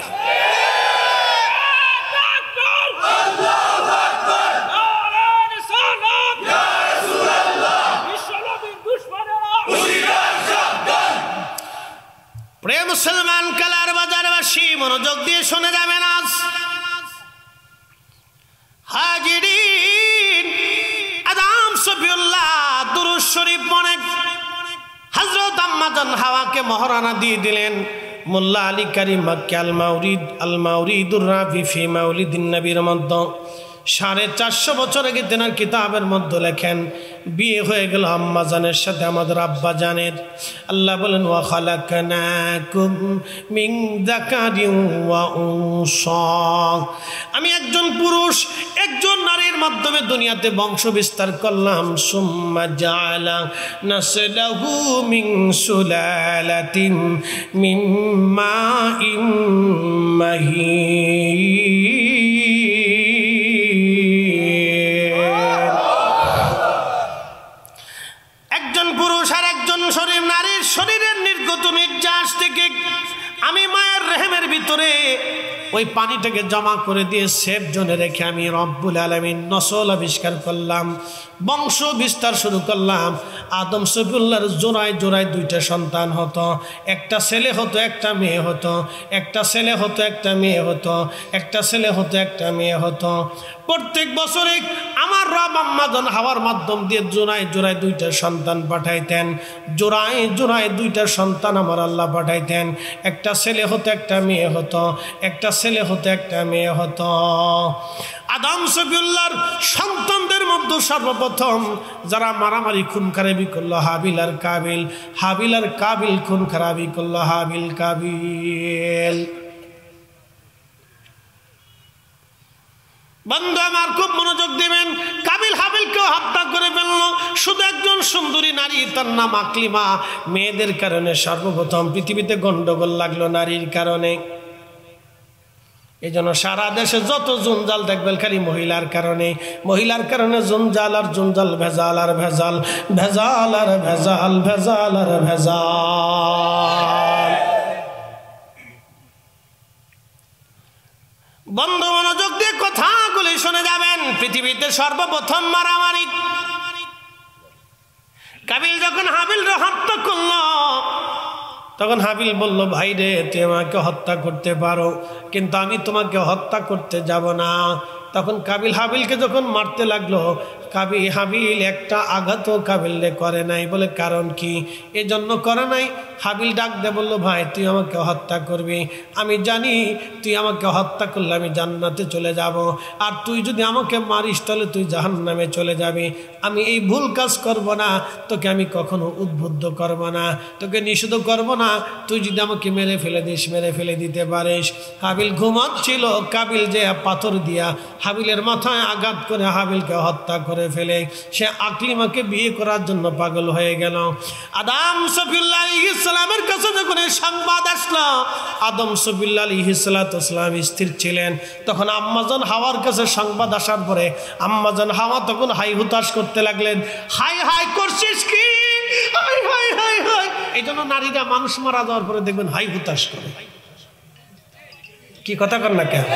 আল্লাহু আকবার, নারে রিসালাত, ইয়া রাসূলুল্লাহ, বিশ্বনবীর দুশমনেরা হুশিয়ার সাবধান। প্রিয় মুসলমান, কালার বাজারবাসী মনোযোগ দিয়ে শুনে যাবেন। আজ হাজিরিন, আদম সফিউল্লাহ দুরূদ শরীফ পড়ে হযরত আম্মাজান হাওয়াকে মহরানা দিয়ে দিলেন। মোল্লা আলী কারীম মাক্কি আল মাউরিদুর রাফি ফি মাউলিদিন নবীর মধ্যে 450 বছর আগে তেনার কিতাবের মধ্যে লেখেন বিয়ে হয়ে গেল আম্মাজানের সাথে আমাদের আব্বা জানের। আল্লাহ বলেন ওয়া খালাকনাকুম মিন যাকারিন ওয়া উনসা, আমি একজন পুরুষ একজন নারীর মাধ্যমে দুনিয়াতে বংশ বিস্তার করলাম। সুম্মা জাআলা নাসলাহু মিন সুলালাতিন মিন মাইন মাহিন। একজন পুরুষ আর একজন নারীর শরীরের নির্গত ওই পানিটাকে জমা করে দিয়ে সেফ জোনে রেখে আমি রব্বুল আলামিন নসল আবিষ্কার করলাম, বংশ বিস্তার শুরু করলাম। আদম সফিউল্লাহর জোড়ায় জোড়ায় দুইটা সন্তান হতো, একটা ছেলে হতো একটা মেয়ে হতো, একটা ছেলে হতো একটা মেয়ে হতো, একটা ছেলে হতো একটা মেয়ে হতো। প্রত্যেক বছরে আমার রব আম্মা জান হাওয়ার মাধ্যম দিয়ে জোড়ায় জোড়ায় দুইটা সন্তান পাঠাইতেন, জোড়ায় জোড়ায় দুইটা সন্তান আমার আল্লাহ পাঠাইতেন। একটা ছেলে হতো একটা মেয়ে হতো, একটা ছেলে হতো একটা মেয়ে হতো। আদম সফিউল্লাহর সন্তানদের মধ্যে সর্বপ্রথম যারা মারামারি খুন খারাপি করলো হাবিল আর কাবিল, হাবিল আর কাবিল খুন খারাপি করলো হাবিল কাবিল। বন্ধু আমার খুব মনোযোগ দিবেন, কাবিল হাবিলকেও হত্যা করে ফেললো। শুধু একজন সুন্দরী নারী, তার নাম আকলিমা। মেয়েদের কারণে সর্বপ্রথম পৃথিবীতে গন্ডগোল লাগলো নারীর কারণে। এই জন্য সারা দেশে যত জঞ্জাল দেখবেন খালি মহিলার কারণে, মহিলার কারণে জঞ্জাল আর জঞ্জাল, ভেজাল আর ভেজাল, ভেজাল আর ভেজাল, ভেজাল আর ভেজাল। বন্ধু মনোযোগ দিয়ে কথাগুলি শুনে যাবেন। পৃথিবীতে সর্বপ্রথম মারামারি কাবিল যখন হাবিলরে হত্যা করলো, তখন হাবিল বলল, ভাই রে তুই আমাকে হত্যা করতে পারো, কিন্তু আমি তোমাকে হত্যা করতে যাব না। তখন কাবিল হাবিলকে যখন মারতে লাগলো, হাবিল একটা আঘাতও কাবিলরে করে নাই। বলে কারণ কি? এই জন্য করে নাই। হাবিল ডাক দে বলল, ভাই তুই আমাকে হত্যা করবি, আমি জানি তুই আমাকে হত্যা করলে আমি জান্নাতে চলে যাব, আর তুই যদি আমাকে মারিস তাহলে তুই জাহান্নামে চলে যাবি। আমি এই ভুল কাজ করব না, তোকে আমি কখনো উদ্বুদ্ধ করব না, তোকে নিষেধ করব না। তুই যদি আমাকে মেরে ফেলে দিস, মেরে ফেলে দিতে পারিস। হাবিল ঘুমাচ্ছিল, কাবিল যে পাথর দিয়া হাবিলের মাথায় আঘাত করে হাবিলকে হত্যা করে ফেলে সে আকলিমাকে বিয়ে করার জন্য পাগল হয়ে গেল। আদম সফিউল্লাহ আলাইহিস সালামের কাছে যখন এই সংবাদ আসলো, আদম সফিউল্লাহ আলাইহিস সালাম স্থির ছিলেন। তখন আম্মাজান হাওয়ার কাছে সংবাদ আসার পরে আম্মাজান হাওয়া তখন হাই হুতাশ করতে লাগলেন, হাই হাই করছিস কি, হাই হাই হাই হাই। এই জন্য নারীরা মানুষ মারা যাওয়ার পরে দেখবেন হাই হুতাশ করে। কি কথা কর না কেন?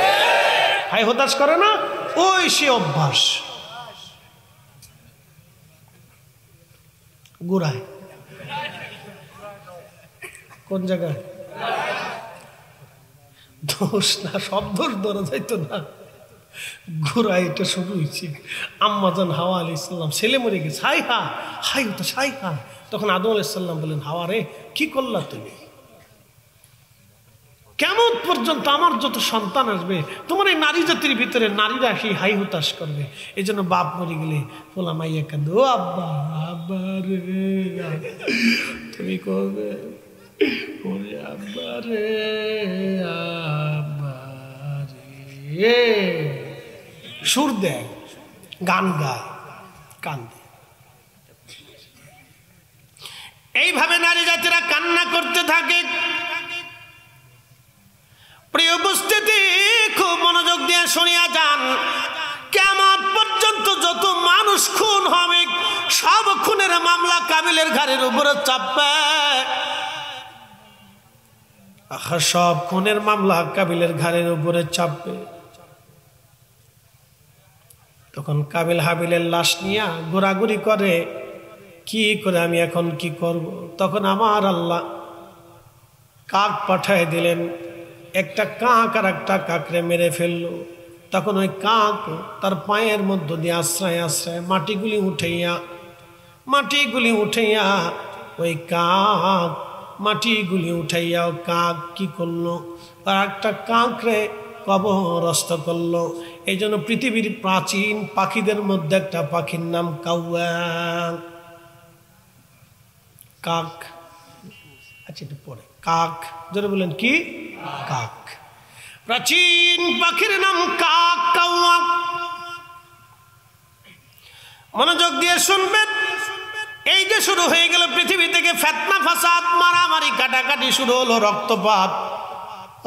হাই হুতাশ করে না, ওই সে অভ্যাস। গুড়ায় কোন জায়গায় দোষ না, সব দোষ ধরা যাইতো না। ঘোরা এটা শুরু হয়েছে। আম্মাজান হাওয়া আলাইহিস সালাম ছেলে মরে গেছে, হাই হা হাই হতো হাই হা। তখন আদম আলাইহিস সালাম বলেন, হাওয়া রে কি করলা তুমি? কেমন পর্যন্ত আমার যত সন্তান আসবে তোমার এই নারী জাতির ভিতরে নারীরা সেই হাই হুতাশ করবে। এই জন্য বাপ মরে গেলে ফোলা মাইয়া কান্দে, ও আব্বা আব্বা রে তুমি করবে, ওরে আব্বা রে আব্বা রে। সুর দেয়, গান গায়, কান্দে। এইভাবে নারী জাতিরা কান্না করতে থাকে। প্রিয় উপস্থিতি, খুব মনোযোগ দিয়ে শুনিয়া যান। কিয়ামত পর্যন্ত যত মানুষ খুন হবে সব খুনের মামলা কাবিলের ঘাড়ের উপরে চাপবে। সব খুনের মামলা কাবিলের ঘাড়ের উপরে চাপবে। তখন কাবিল হাবিলের লাশ নিয়ে ঘোরাঘুরি করে, কি করে আমি এখন কি করব। তখন আমার আল্লাহ কাক পাঠায় দিলেন, একটা কাক আর একটা কাকরে মেরে ফেললো। তখন ওই কাক তার পায়ের মধ্য দিয়ে আশ্রয় আশ্রয় মাটিগুলি উঠাইয়া ওই কাক মাটিগুলি উঠাইয়া কাক কি করলো, আর একটা কাকরে কবরস্থ করলো। এই জন্য পৃথিবীর প্রাচীন পাখিদের মধ্যে একটা পাখির নাম কাউয়া, কাক। আচ্ছা একটু পরে কাক জোরে বলেন, কি কাক? প্রাচীন পাখির নাম কাক, কাউয়া। মনোযোগ দিয়ে শুনবেন। এই যে শুরু হয়ে গেল পৃথিবী থেকে ফিতনা ফাসাদ, মারামারি কাটাকাটি শুরু হলো, রক্তপাত।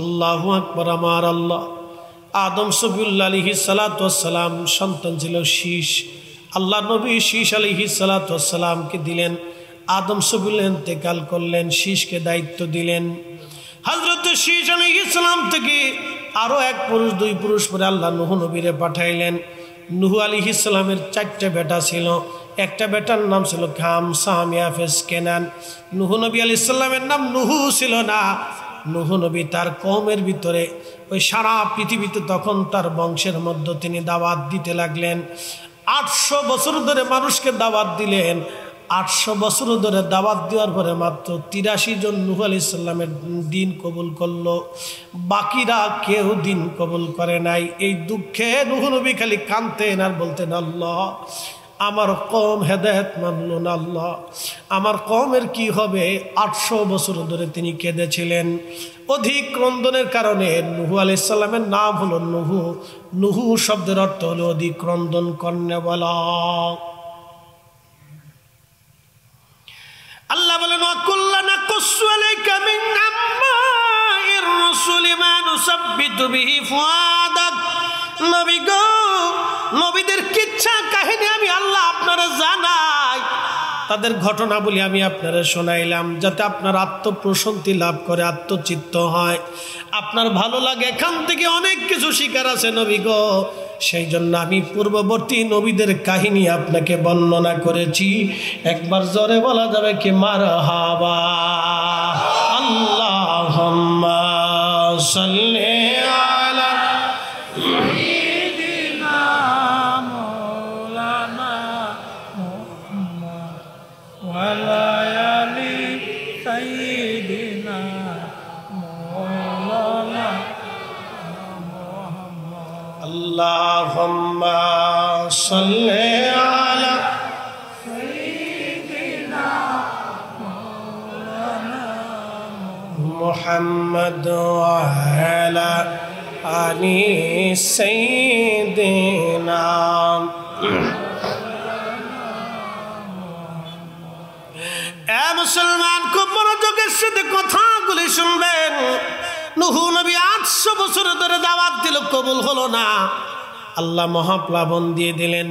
আল্লাহু আকবার। আমার আল্লাহ আদম সফিউল্লাহ আলাইহিস সালাতু ওয়াস সালাম সন্তান ছিল শীষ। আল্লাহ নবী শীষ আলাইহিস সালাতু ওয়াস সালামকে দিলেন। আদম সফিউল্লাহ ইন্তেকাল করলেন, শীষকে দায়িত্ব দিলেন। হযরত শীষ আলাইহিস সালাম থেকে আরো এক পুরুষ দুই পুরুষ পরে আল্লাহ নূহ নবীরে পাঠাইলেন। নূহ আলাইহিস সালামের 4টা বেটা ছিল। একটা বেটার নাম ছিল খাম, সাম, ইয়াফেস, কেনান। নূহ নবী আলাইহিস সালামের নাম নূহ ছিল না। নূহ নবী তার কওমের ভিতরে ওই সারা পৃথিবীতে তখন তার বংশের মধ্যে তিনি দাওয়াত দিতে লাগলেন। 800 বছর ধরে মানুষকে দাওয়াত দিলেন। 800 বছর ধরে দাওয়াত দেওয়ার পরে মাত্র 83 জন নূহ আলাইহিস সালামের দিন কবুল করলো, বাকিরা কেউ দিন কবুল করে নাই। এই দুঃখে নূহ নবী খালি কাঁদতেন আর বলতেন, আল্লাহ আমার কওম হেদায়েত মানল না, আল্লাহ আমার কওমের কি হবে। 800 বছর ধরে তিনি কেঁদেছিলেন। অধিক ক্রন্দনের কারণে নূহ আলাইহিস সালামের নাম হলো নূহ। নূহ শব্দের অর্থ হলো অধিক ক্রন্দন কর্নেওয়ালা। আল্লাহ বলেন, ওয়াকুল্লানা কুসসু আলাইকা মিন আম্মাইর রাসূলি মা নুসাব্বিতু বিহি ফুয়াদাক। নবী গো, নবীদের কিচ্ছা কাহিনী আমি আল্লাহ আপনারা জানাই, তাদের ঘটনাবলী আমি আপনারা শোনাইলাম যাতে আপনার আত্মপ্রশান্তি লাভ করে, আত্মচিত্ত হয়, আপনার ভালো লাগে। এখান থেকে অনেক কিছু শিকার আছে নবী গো। সেই জন্য আমি পূর্ববর্তী নবীদের কাহিনী আপনাকে বর্ণনা করেছি। একবার জোরে বলা যাবে কি মারহাবা। আল্লাহুম্মা সাল্লি আলা সাইয়্যিদিনা মাওলানা মুহাম্মদ ওয়া আলা আলি সাইয়্যিদিনা মাওলানা আল্লাহুম্মা সাল্লি আলা সাইয়্যিদিনা মাওলানা মুহাম্মদ ওয়া আলা আলি সাইয়্যিদিনা। এ মুসলমান, খুব মনোযোগের সাথে কথাগুলি শুনবেন। নূহ নবী 800 বছর ধরে দাওয়াত দিল, কবুল হলো না। আল্লাহ মহাপ্লাবন দিয়ে দিলেন।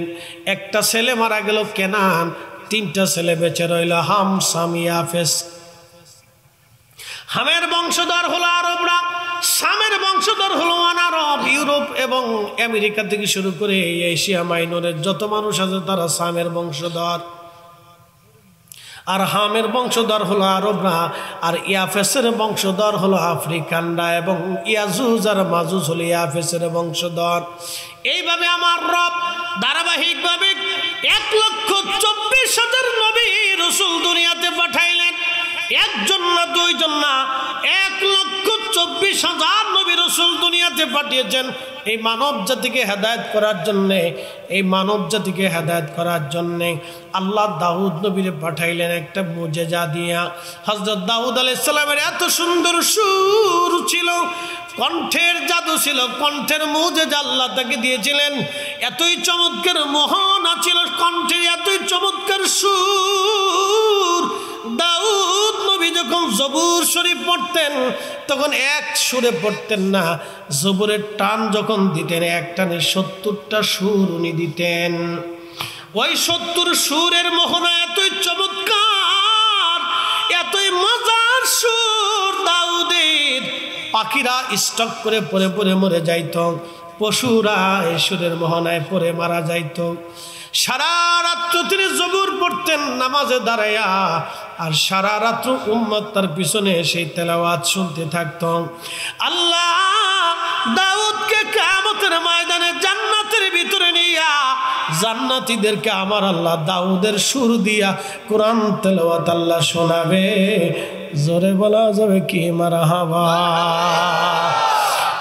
একটা ছেলে মারা গেল কেনান, 3টা ছেলে বেঁচে রইল হাম, সাম, ইয়াফেস। হামের বংশধর হলো আরবরা, সামের বংশধর হলো অনারব। ইউরোপ এবং আমেরিকা থেকে শুরু করে এশিয়া মাইনরের যত মানুষ আছে তারা সামের বংশধর। আর হামের বংশধর হলো আরবরা, আর ইয়াফেসের বংশধর হলো আফ্রিকানরা, এবং ইয়াজুজ আর মাজুজ হলো ইয়াফেসের বংশধর। এইভাবে আমার রব ধারাবাহিকভাবে 1,24,000 নবী রাসূল দুনিয়াতে পাঠাইলেন। একজন না, দুইজন না, 1,24,000 নবী রাসূল দুনিয়াতে পাঠিয়েছেন এই মানব জাতিকে হেদায়েত করার জন্যে। এই মানব জাতিকে হেদায়েত করার জন্যে আল্লাহ দাউদ নবীরে পাঠাইলেন একটা মুজিজা দিয়া। হযরত দাউদ আলাইহিস সালামের এত সুন্দর সুর ছিল, কণ্ঠের জাদু ছিল, কণ্ঠের মুজিজা আল্লাহ তাকে দিয়েছিলেন। এতই চমৎকার মোহনা ছিল কণ্ঠের, এতই চমৎকার সুর। দাউদ নবী যখন জবুর শরীফ পড়তেন তখন এক সুরে পড়তেন না, জবুরের টান যখন দিতেন এক টানে 70টা সুর উনি দিতেন। ওই 70 সুরের মোহনা এতই চমৎকার, এতই মজার সুর দাউদের, পাখিরা স্টক করে পরে পরে মরে যাইত, পশুরা এই সুরের মোহনায় পরে মারা যাইত। সারা রাত্র তিনি জবুর পড়তেন নামাজে দাঁড়াইয়া, আর সারা রাত্র উম্মত তার পিছনে সেই তেলাওয়াত শুনতে থাকত। আল্লাহ দাউদকে কিয়ামতের ময়দানে জান্নাতের ভিতরে নিয়া জান্নাতীদেরকে আমার আল্লাহ দাউদের সুর দিয়া কোরআন তেলাওয়াত আল্লাহ শোনাবে। জোরে বলা যাবে কি মারহাবা।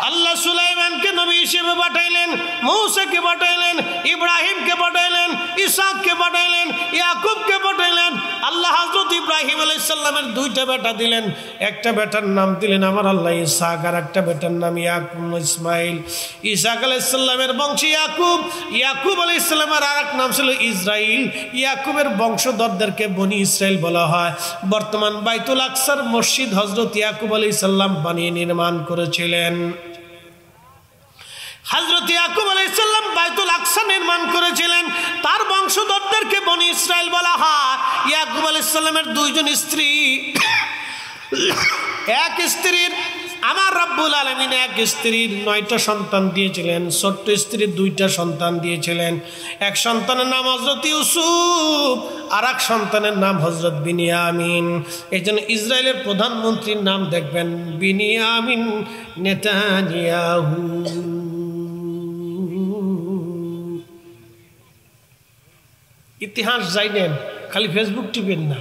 আল্লাহ সুলাইমানকে নবী হিসেবে পাঠাইলেন, মূসাকে পাঠাইলেন, ইব্রাহিমকে পাঠাইলেন, ইসহাককে পাঠাইলেন, ইয়াকুবকে পাঠাইলেন। আল্লাহ হযরত ইব্রাহিম আলাইহিস সালামের 2টা বেটা দিলেন। একটা বেটার নাম দিলেন আমার আল্লাহ ইসহাক, আর একটা বেটার নাম ইয়াকুব, ইসমাইল। ইসহাক আলাইহিস সালামের বংশী ইয়াকুব, ইয়াকুব আলাইহিস সালামের আরেক নাম ছিল ইসরাইল। ইয়াকুবের বংশধরদেরকে বনি ইসরাইল বলা হয়। বর্তমান বাইতুল আকসার মসজিদ হযরত ইয়াকুব আলাইহিস সালাম বানিয়ে নির্মাণ করেছিলেন। হযরত ইয়াকুব আলাইহিস সালাম বাইতুল আকসা নির্মাণ করেছিলেন, তার বংশধরদেরকে বনি ইসরাইল বলা হয়। ইয়াকুব আলাইহিস সালামের 2 জন স্ত্রী, এক স্ত্রীর আমার রব্বুল আলামিন এক স্ত্রীর 9টা সন্তান দিয়েছিলেন, ছোট্ট স্ত্রীর 2টা সন্তান দিয়েছিলেন। এক সন্তানের নাম হযরত ইউসুফ, আর এক সন্তানের নাম হযরত বিনিয়ামিন। এই জন্য ইসরায়েলের প্রধানমন্ত্রীর নাম দেখবেন বিনিয়ামিন নেতানিয়াহু। ইতিহাস জানেন, খালি ফেসবুক টিপেন না।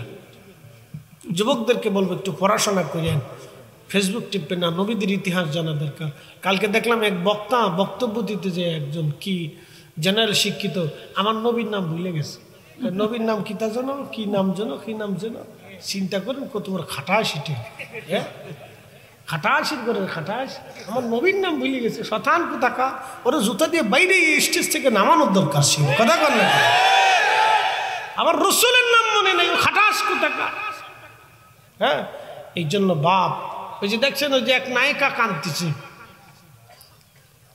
যুবকদেরকে বলবো একটু পড়াশোনা করেন, ফেসবুক টিপবেন না, নবীদের ইতিহাস জানা দরকার। কালকে দেখলাম এক বক্তা বক্তব্য দিতে যে একজন কি জেনারেল শিক্ষিত, আমার নবীর নাম ভুলে গেছে। নবীর নাম কি তা জানো, কি নাম জানো, কি নাম জানো? চিন্তা করেন কত বড় খাটাশিটে, হ্যাঁ খাটাশির করে খাটাশ। আমার নবীর নাম ভুলে গেছে, শতান কোথাকা, ওরা জুতা দিয়ে বাইরে স্টেজ থেকে নামানোর দরকার ছিল। কথা কর না, আমার রসুলের নাম মনে নেই, ও খাটাস কোথাকা। হ্যাঁ, এই জন্য বাপ, ওই যে দেখছেন ওই যে এক নায়িকা কাঁদতেছে,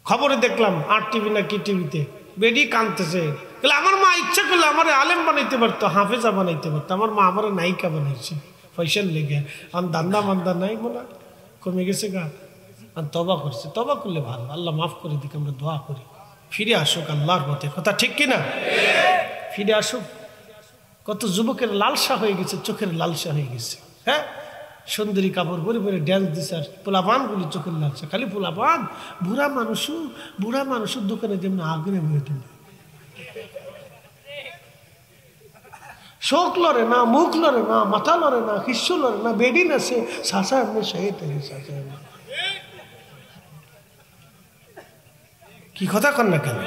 খবরে দেখলাম আর টিভি না কি টিভিতে, বেডি কাঁদতেছে। তাহলে আমার মা ইচ্ছা করলে আমার আলেম বানাইতে পারতো, হাফেজা বানাইতে পারতো, আমার মা আমার নায়িকা বানাইছে পয়সার লেগে। আমার দান্দা মান্দা নাই মনে কমে গেছে গা, আর তবা করছে। তবা করলে ভালো, আল্লাহ মাফ করে দিকে আমরা দোয়া করি, ফিরে আসুক আল্লাহর পথে। কথা ঠিক কিনা? ফিরে আসুক। কত যুবকের লালসা হয়ে গেছে, চোখের লালসা হয়ে গেছে। হ্যাঁ, সুন্দরী কাপড় পরে পরে ড্যান্স দিছে, আর পোলাপানগুলি চোখের লালসা, খালি পোলাপান। বুড়া মানুষের দোকানে যেমন আগ্রে হয়ে দেন, শোক লড়ে না, মুখ লড়ে না, মাথা লড়ে না, হিস্য লড়ে না, বেডিন আছে শাসা এমনি সহিত শাসা। কি কথা কন না কেন?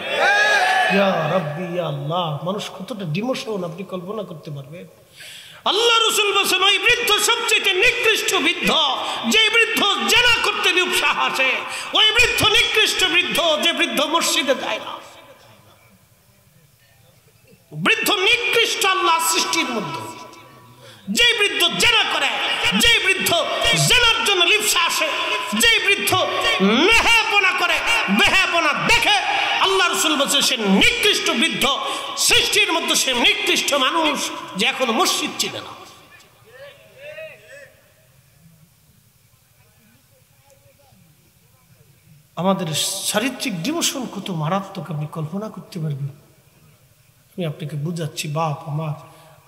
ইয়া রাব্বি ইয়া আল্লাহ, মানুষ কতটা ডিমোশন আপনি কল্পনা করতে পারবেন? আল্লাহ রাসূল বলেছেন ওই বৃদ্ধ সবচেয়ে নিকৃষ্ট বৃদ্ধ, যে বৃদ্ধ জেনা করতে দুঃসাহসে, ওই বৃদ্ধ নিকৃষ্ট বৃদ্ধ, যে বৃদ্ধ মসজিদে যায় না। বৃদ্ধ নিকৃষ্ট আল্লাহ সৃষ্টির মধ্যে। যে বৃদ্ধ জেনা করে, যে বৃদ্ধ জেনার জন্য লিপ্সা আসে, যে বৃদ্ধ মেহেপনা করে, বেহেপনা দেখে, আল্লাহ রাসূল বলেছেন সে নিকৃষ্ট বৃদ্ধ সৃষ্টির মধ্যে, সে নিকৃষ্ট মানুষ যে এখনো মসজিদ চিনে না। আমাদের চারিত্রিক ডিমোশন কত মারাত্মক আপনি কল্পনা করতে পারবেন। আমি আপনাকে বুঝাচ্ছি বাপ আমার,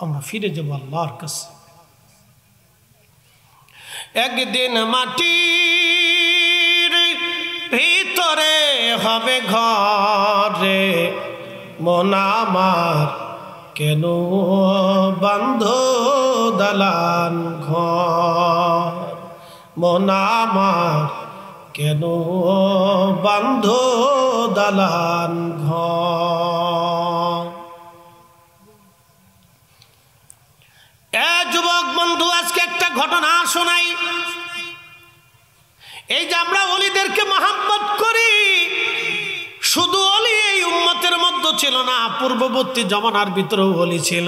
আমরা ফিরে যাবো আল্লাহর কাছে। একদিন মাটির ভিতরে হবে ঘরে, মন আমার কেন বান্ধ দালান ঘর, মন আমার কেন বান্ধ দালান ঘর। যুবক বন্ধু, আজকে একটা ঘটনা শোনাই। এই যে আমরা ওলিদেরকে মহব্বত করি, শুধু ওলি এই উম্মতের মধ্যে ছিল না, পূর্ববর্তী জমানার ভিতরেও ওলি ছিল।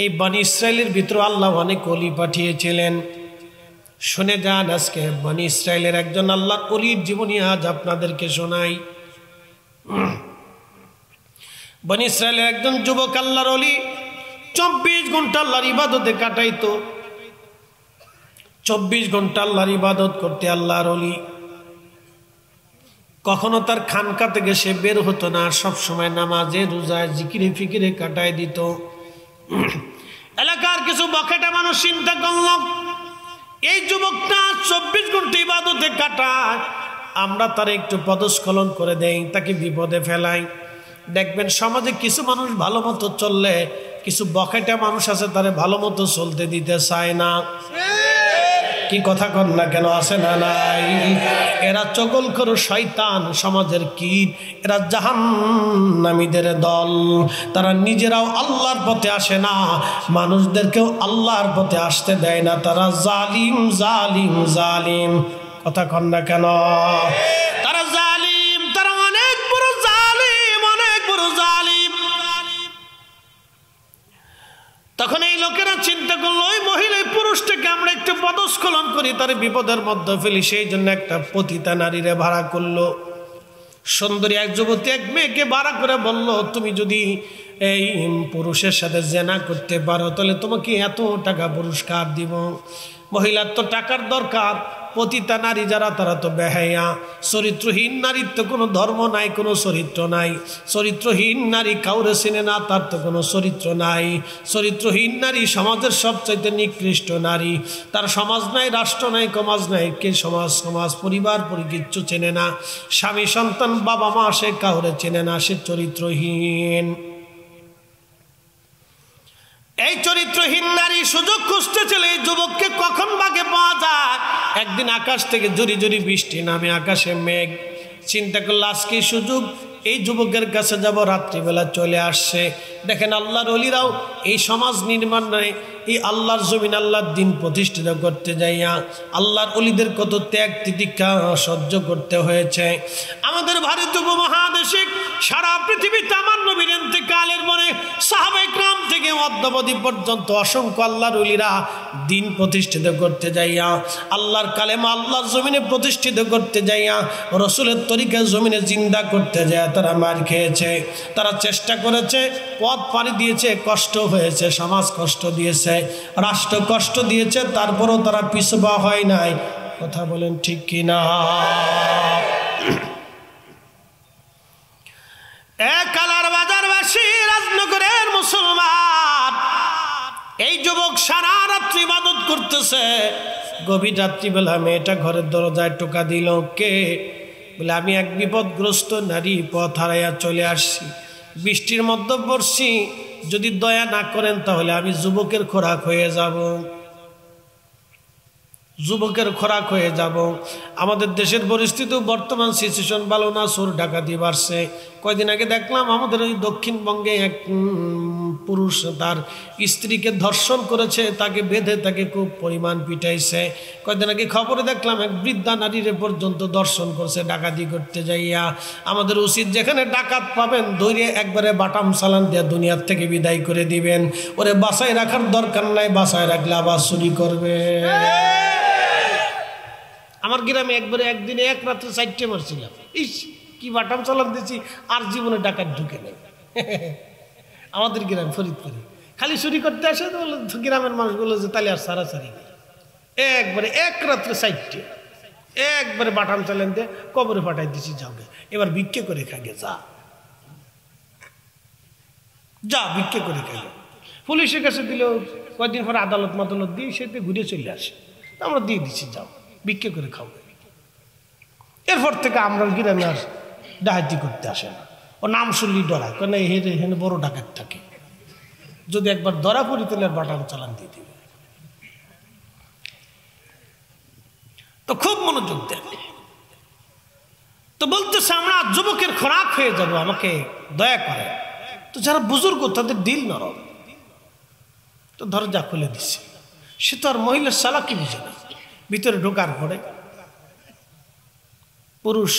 এই বনি ইসরায়েলের ভিতরে আল্লাহ অনেক ওলি পাঠিয়েছিলেন। শুনে যান, আজকে বনি ইসরায়েলের একজন আল্লাহর ওলির জীবনী আজ আপনাদেরকে শোনাই। বনি ইসরায়েলের একজন যুবক আল্লাহর ওলি 24 ঘন্টা আল্লাহর ইবাদতে কাটাইতো। 24 ঘন্টা আল্লাহর ইবাদত করতে আল্লাহর ওলি। কখনো তার খানকা থেকে সে বের হতো না, সব সময় নামাজে রোজায় জিকিরে ফিকিরে কাটায় দিত। এলাকার কিছু বকেটা মানুষ চিন্তা করল, এই যুবকটা 24 ঘন্টা ইবাদতে কাটায়, আমরা তার একটু পদস্খলন করে দেই, তাকে বিপদে ফেলাই। দেখবেন সমাজে কিছু মানুষ ভালো মতো চললে, কিছু বকেটা মানুষ আছে তারে ভালো মতো চলতে দিতে চায় না। কি কথা কন না কেন? আছে না নাই? এরা চগলখোর শয়তান, সমাজের কীট, এরা জাহান্নামীদের দল। তারা নিজেরাও আল্লাহর পথে আসে না, মানুষদেরকেও আল্লাহর পথে আসতে দেয় না। তারা জালিম জালিম জালিম। কথা কন না কেন? তারা জালিম, তারা অনেক বড় জালিম, অনেক বড় জালিম। তখন এই লোকেরা চিন্তা করলো, ওই মহিলা পুরুষটাকে আমরা একটু পদস্খলন করি, তার বিপদের মধ্যে ফেলি। সেই জন্য একটা পতিতা নারীরে ভাড়া করলো। সুন্দরী এক যুবতী এক মেয়েকে ভাড়া করে বলল, তুমি যদি এই পুরুষের সাথে জেনা করতে পারো তাহলে তোমাকে এত টাকা পুরস্কার দিব। মহিলার তো টাকার দরকার, পতিতা নারী যারা তারা তো বেহায়া। চরিত্রহীন নারীর তো কোনো ধর্ম নাই, কোনো চরিত্র নাই। চরিত্রহীন নারী কাউরে চিনে না, তার তো কোনো চরিত্র নাই। চরিত্রহীন নারী সমাজের সবচাইতে নিকৃষ্ট নারী। তার সমাজ নাই, রাষ্ট্র নাই, সমাজ নাই, কে সমাজ পরিবার কিচ্ছু চেনে না। স্বামী সন্তান বাবা মা সে কাউরে চেনে না, সে চরিত্রহীন। এই চরিত্রহীন নারী সুযোগ খুঁজতে চলে এই যুবককে কখন ভাগে পাওয়া যায়। একদিন আকাশ থেকে ঝুরি ঝুরি বৃষ্টি নামে, আকাশে মেঘ। চিন্তা করলো আজকে সুযোগ, এই যুবকের কাছে যাব। রাত্রিবেলা চলে আসছে। দেখেন আল্লাহর ওলিরাও এই সমাজ নির্মাণ নয়, এই আল্লাহর জমিন আল্লাহর দিন প্রতিষ্ঠিত করতে যাইয়া আল্লাহর ওলিদের কত ত্যাগ তিতিক্ষা সহ্য করতে হয়েছে। আমাদের ভারতীয় উপমহাদেশে সারা পৃথিবীতে আমার নবীর ইন্তেকালের পরে সাহাবায়ে কেরাম থেকে অদ্যাবধি পর্যন্ত অসংখ্য আল্লাহর ওলিরা দিন প্রতিষ্ঠিত করতে যাইয়া, আল্লাহর কালেমা আল্লাহর জমিনে প্রতিষ্ঠিত করতে যাইয়া, রসুলের তরিকা জমিনে জিন্দা করতে যায় তারা মার খেয়েছে, তারা চেষ্টা করেছে, পথ পাড়ি দিয়েছে, কষ্ট হয়েছে, সমাজ কষ্ট দিয়েছে, রাষ্ট্র কষ্ট দিয়েছে, তারপরও তারা পিছপা হয় নাই। কথা বলেন ঠিক কিনা? কালার বাজারবাসী, রাজনগরের মুসলমান, এই যুবক সারা রাত্রি ইবাদত করতেছে। গভীর রাত্রিবেলা মেয়েটা ঘরের দরজায় টোকা দিল। কে? বলে আমি এক বিপদগ্রস্ত নারী, পথ হারাইয়া চলে আসছি, বৃষ্টির মধ্যে পড়ছি, যদি দয়া না করেন তাহলে আমি যুবকের খোরাক হয়ে যাব, যুবকের খোরাক হয়ে যাব। আমাদের দেশের পরিস্থিতি বর্তমান সিচুয়েশন ভালো না, চোর ডাকাতি বাড়ছে। কয়দিন আগে দেখলাম আমাদের ওই দক্ষিণবঙ্গে এক পুরুষ তার স্ত্রীকে ধর্ষণ করেছে, তাকে বেঁধে তাকে খুব পরিমাণ পিটাইছে। কয়দিন আগে খবরে দেখলাম এক বৃদ্ধা নারীরে পর্যন্ত দর্শন করছে ডাকাতি করতে যাইয়া। আমাদের উচিত যেখানে ডাকাত পাবেন ধরে একবারে বাটাম চালান দিয়ে দুনিয়ার থেকে বিদায় করে দিবেন। ওরে বাসায় রাখার দরকার নাই, বাসায় রাখলে আবার চুরি করবে। আমার গ্রামে একবারে একদিনে এক রাত্রে 4টে মারছিলাম। ইস কি বাটাম চালান দিয়েছি, আর জীবনে ডাকাত ঢুকে নেই। আমাদের গ্রাম ফরিদপুরে খালি চুরি করতে আসে তো গ্রামের মানুষগুলো যে তাহলে আর সারাসারি নেই। একবারে এক রাত্রে 4টে একবারে বাটাম চালান দিয়ে কবরে পাঠাই দিছি, যাবে এবার ভিক্ষে করে খাগে, যা ভিক্ষে করে খাগে। পুলিশের কাছে দিলেও কয়েকদিন পরে আদালত মাদালত দিয়ে সেতে ঘুরে চলে আসে, আমরা দিয়ে দিচ্ছি, যাও ভিক্ষে করে খাও। এরপর থেকে আমরা গ্রামে আর ডাকাতি করতে আসে না। ও নাম শুনলি ডরায়, কেন হেনে বড় ডাকাত থাকে, যদি একবার ধরা পড়ি তাহলে আর বাটাম চালান দিয়ে দিবে। তো খুব মনোযোগ দেন। তো বলতেছে আমরা যুবকের খোরাক হয়ে যাব, আমাকে দয়া করে। তো যারা বুজুর্গ তাদের দিল নরম, তো দরজা খুলে দিচ্ছে। সে তো আর মহিলার চালাকি বুঝে না। ভিতরে ঢোকার পরে পুরুষ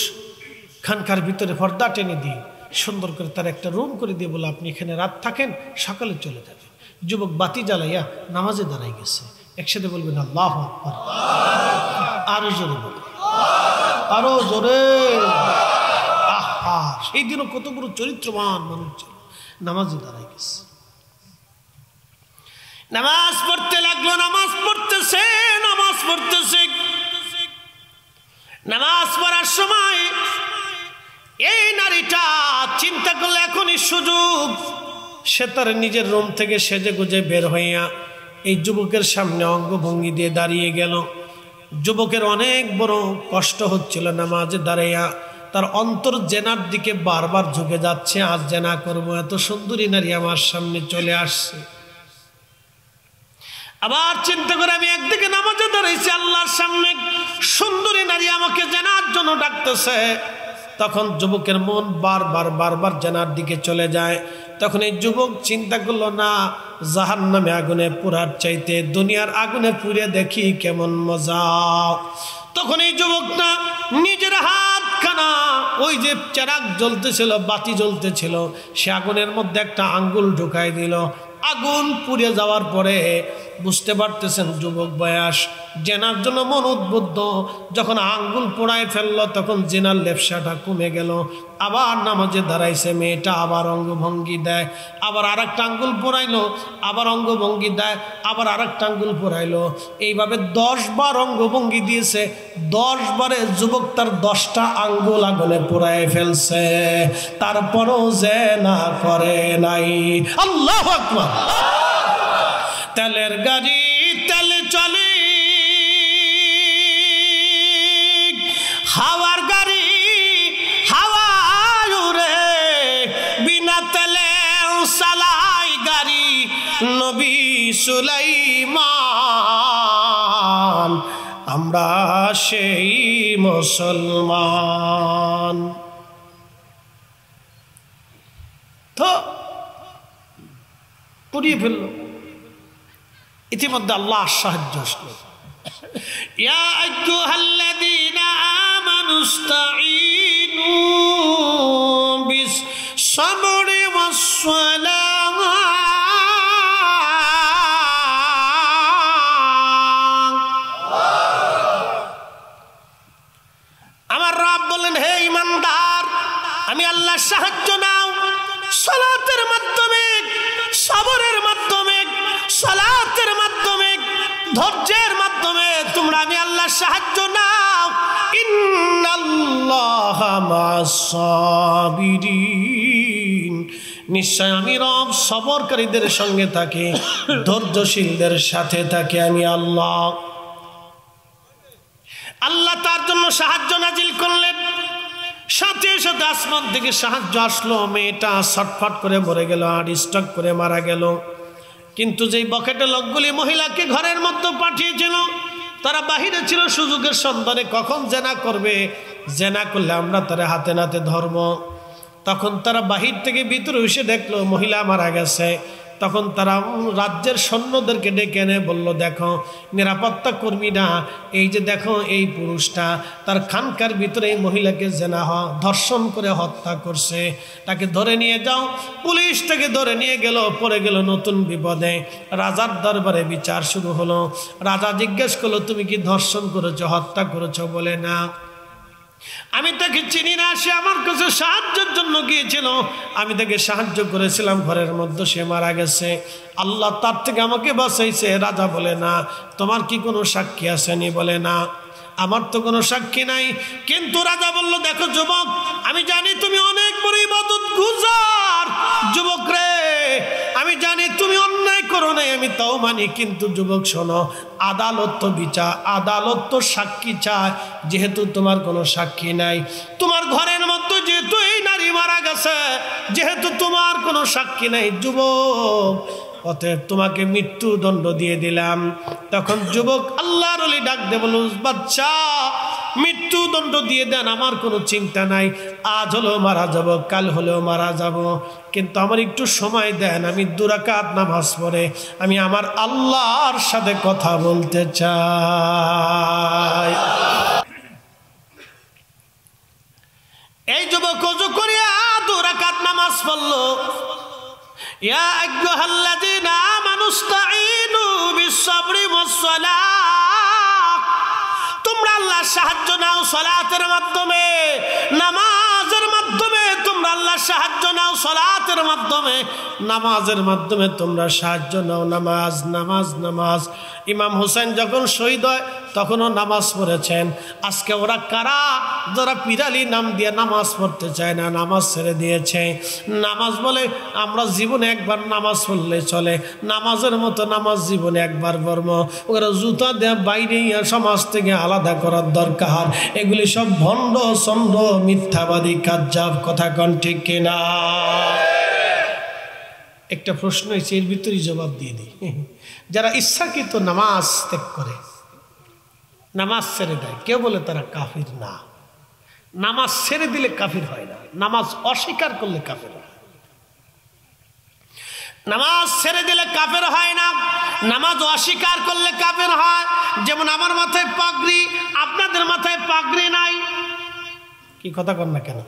খানকার ভিতরে পর্দা টেনে দিয়ে সুন্দর করে তার একটা রুম করে দিয়ে বলে আপনি এখানে রাত থাকেন, সকালে চলে যাবে। যুবক বাতি জ্বালাইয়া নামাজে দাঁড়াই গেছে। একসাথে বলবেন আল্লাহু আকবার, আরো জোরে বলবেন, আরো জোরে। আহা, সেই দিনও কত বড় চরিত্রবান মানুষ ছিল, নামাজে দাঁড়াই গেছে। নামাজ পড়তে লাগলো, নামাজ পড়তেছে। নামাজ পড়ার সময় এই নারীটা চিন্তা করলে এখনই সুযোগ। সে তার নিজের রুম থেকে সেজে গুজে বের হইয়া এই যুবকের সামনে অঙ্গভঙ্গি দিয়ে দাঁড়িয়ে গেল। যুবকের অনেক বড় কষ্ট হচ্ছিল নামাজে দাঁড়াইয়া। তার অন্তর জেনার দিকে বারবার ঝুঁকে যাচ্ছে, আজ জেনা করবো, এত সুন্দরী নারী আমার সামনে চলে আসছে। আবার চিন্তা করে আমি একদিকে নামাজে দাঁড়াইছি আল্লাহর সামনে, সুন্দরী নারী আমাকে জেনার জন্য ডাকতেছে। তখন যুবকের মন বারবার জেনার দিকে চলে যায়। তখন এই যুবক চিন্তা করলো, না, জাহান্নামে আগুনে পুরার চাইতে দুনিয়ার আগুনে পুড়ে দেখি কেমন মজা। তখন এই যুবকটা নিজের হাতখানা ওই যে চেরাগ জ্বলতেছিল, বাতি জ্বলতেছিল, সে আগুনের মধ্যে একটা আঙ্গুল ঢুকাই দিল। আগুন পুড়ে যাওয়ার পরে বুঝতে পারতেছেন যুবক বয়স, জেনার জন্য মন উদ্বুদ্ধ। যখন আঙ্গুল পোড়ায় ফেললো তখন জেনার লেপসাটা কমে গেল। আবার নামাজে দাঁড়াইছে মেয়েটা, আবার অঙ্গভঙ্গি দেয়, আবার আর একটা আঙ্গুল পোড়াইলো, আবার অঙ্গভঙ্গি দেয়, আবার আর একটা আঙ্গুল পোড়াইলো। এইভাবে 10 বার অঙ্গভঙ্গি দিয়েছে। 10 বারে যুবক তার 10টা আঙ্গুল আগুনে পোড়ায় ফেলছে, তারপরও জেনা করে নাই। আল্লাহু আকবার। তেলের গাড়ি তেলে চলে, হাওয়ার গাড়ি হাওয়ায় উড়ে, বিনা তেলে চালাই গাড়ি নবী সুলাইমান। আমরা সেই মুসলমান। তো পুড়িয়ে ফেলল। ইতিমধ্যে আল্লাহ সাহায্য আসলো। ইয়া আইয়ুহাল্লাযীনা আমানুস্তাঈনু বিস-সাবরি ওয়াস-সালাহ। আমার রব বলেন, হে ঈমানদার, আমি আল্লাহর সাহায্য নাও সালাতের মাধ্যমে, সবরের মাধ্যমে, সালাতের মাধ্যমে, ধৈর্যের মাধ্যমে তোমরা আমি আল্লাহর সাহায্য নাও। ইন্নাল্লাহা মা'আস-সাবিরিন, নিশ্চয় আমি রব সবরকারীদের সঙ্গে থাকি, ধৈর্যশীলদের সাথে থাকি আমি আল্লাহ। আল্লাহ তার জন্য সাহায্য নাজিল করলেন। সাথে সাথে আসমান থেকে সাহায্য আসলো। মেয়েটা ছটফট করে মরে গেল, আর স্ট্রোক করে মারা গেল। কিন্তু যেই বকেটে লোকগুলি মহিলাকে ঘরের মধ্যে পাঠিয়েছিল, তারা বাহিরে ছিল সুযোগের সন্ধানে, কখন জেনা করবে, জেনা করলে আমরা তারা হাতে নাতে ধর্ম। তখন তারা বাহির থেকে ভিতরে এসে দেখলো মহিলা মারা গেছে। তখন তারা রাজ্যের সৈন্যদেরকে ডেকে এনে বলল, দেখো নিরাপত্তা কর্মীরা, এই যে দেখো এই পুরুষটা তার খানকার ভিতরে এই মহিলাকে জেনা ধর্ষণ করে হত্যা করছে, তাকে ধরে নিয়ে যাও। পুলিশ তাকে ধরে নিয়ে গেল, পড়ে গেল নতুন বিপদে। রাজার দরবারে বিচার শুরু হলো। রাজা জিজ্ঞেস করলো, তুমি কি ধর্ষণ করেছো, হত্যা করেছো? বলে, না, আমি তাকে চিনি না, সে আমার কাছে সাহায্যের জন্য গিয়েছিল, আমি তাকে সাহায্য করেছিলাম, ঘরের মধ্যে সে মারা গেছে, আল্লাহ তার থেকে আমাকে বাঁচাইছে। রাজা বলে, না, তোমার কি কোনো সাক্ষী আসেনি? বলে, না, আমার তো কোনো সাক্ষী নাই। কিন্তু রাজা বলল, দেখো যুবক, আমি জানি তুমি অনেক বড় ইবাদতগুজার যুবক রে, আমি জানি তুমি অন্যায় করো নাই, আমি তাও মানি। কিন্তু যুবক শোনো, আদালত তো বিচার, আদালত তো সাক্ষী চায়। যেহেতু তোমার কোনো সাক্ষী নাই, তোমার ঘরের মধ্যে যেহেতু এই নারী মারা গেছে, যেহেতু তোমার কোনো সাক্ষী নাই যুবক, অতএব তোমাকে মৃত্যুদণ্ড দিয়ে দিলাম। তখন যুবক আল্লাহর ওলি ডাক দে বলল, বাচ্চা মৃত্যুদণ্ড দিয়ে দেন, আমার কোনো চিন্তা নাই, আজ হলেও মারা যাব, কাল হলেও মারা যাব, কিন্তু আমার একটু সময় দেন, আমি 2 রাকাত নামাজ পড়ে আমি আমার আল্লাহর সাথে কথা বলতে চাই। এই যুবক ওযু করিয়া 2 রাকাত নামাজ পড়লো। ইয়া আইয়ুহাল্লাযীনা আমানুস্তাঈনু বিস-সাবরি ওয়াস-সালাহ, তোমরা আল্লাহর সাহায্য নাও সালাতের মাধ্যমে, নামাজের মাধ্যমে তোমরা আল্লাহর সাহায্য নাও, সালাতের মাধ্যমে, নামাজের মাধ্যমে তোমরা সাহায্য নাও। নামাজ, নামাজ, নামাজ। ইমাম হুসাইন যখন শহীদ হয় তখনও নামাজ পড়েছেন। আজকে ওরা কারা যারা পিরালি নাম দিয়ে নামাজ পড়তে চায় না, নামাজ ছেড়ে দিয়েছে। নামাজ বলে আমরা জীবনে একবার নামাজ পড়লে চলে, নামাজের মতো নামাজ জীবনে একবার পড়ব। ওরা জুতা দেয়া বাইরে সমাজ থেকে আলাদা করার দরকার। এগুলি সব ভণ্ড চন্ড মিথ্যাবাদী কাজ্জাব কথা, কন ঠিক কিনা? একটা প্রশ্ন এসে এর ভিতরেই জবাব দিয়ে দিই। যারা ইচ্ছাকৃত নামাজ ত্যাগ করে, নামাজ ছেড়ে দেয়, কেউ বলে তারা কাফির না। নামাজ ছেড়ে দিলে কাফির হয় না, নামাজ অস্বীকার করলে কাফির হয়। নামাজ ছেড়ে দিলে কাফের হয় না, নামাজ অস্বীকার করলে কাফের হয়। যেমন আমার মাথায় পাগড়ি, আপনাদের মাথায় পাগড়ি নাই, কি কথা কন না কেন?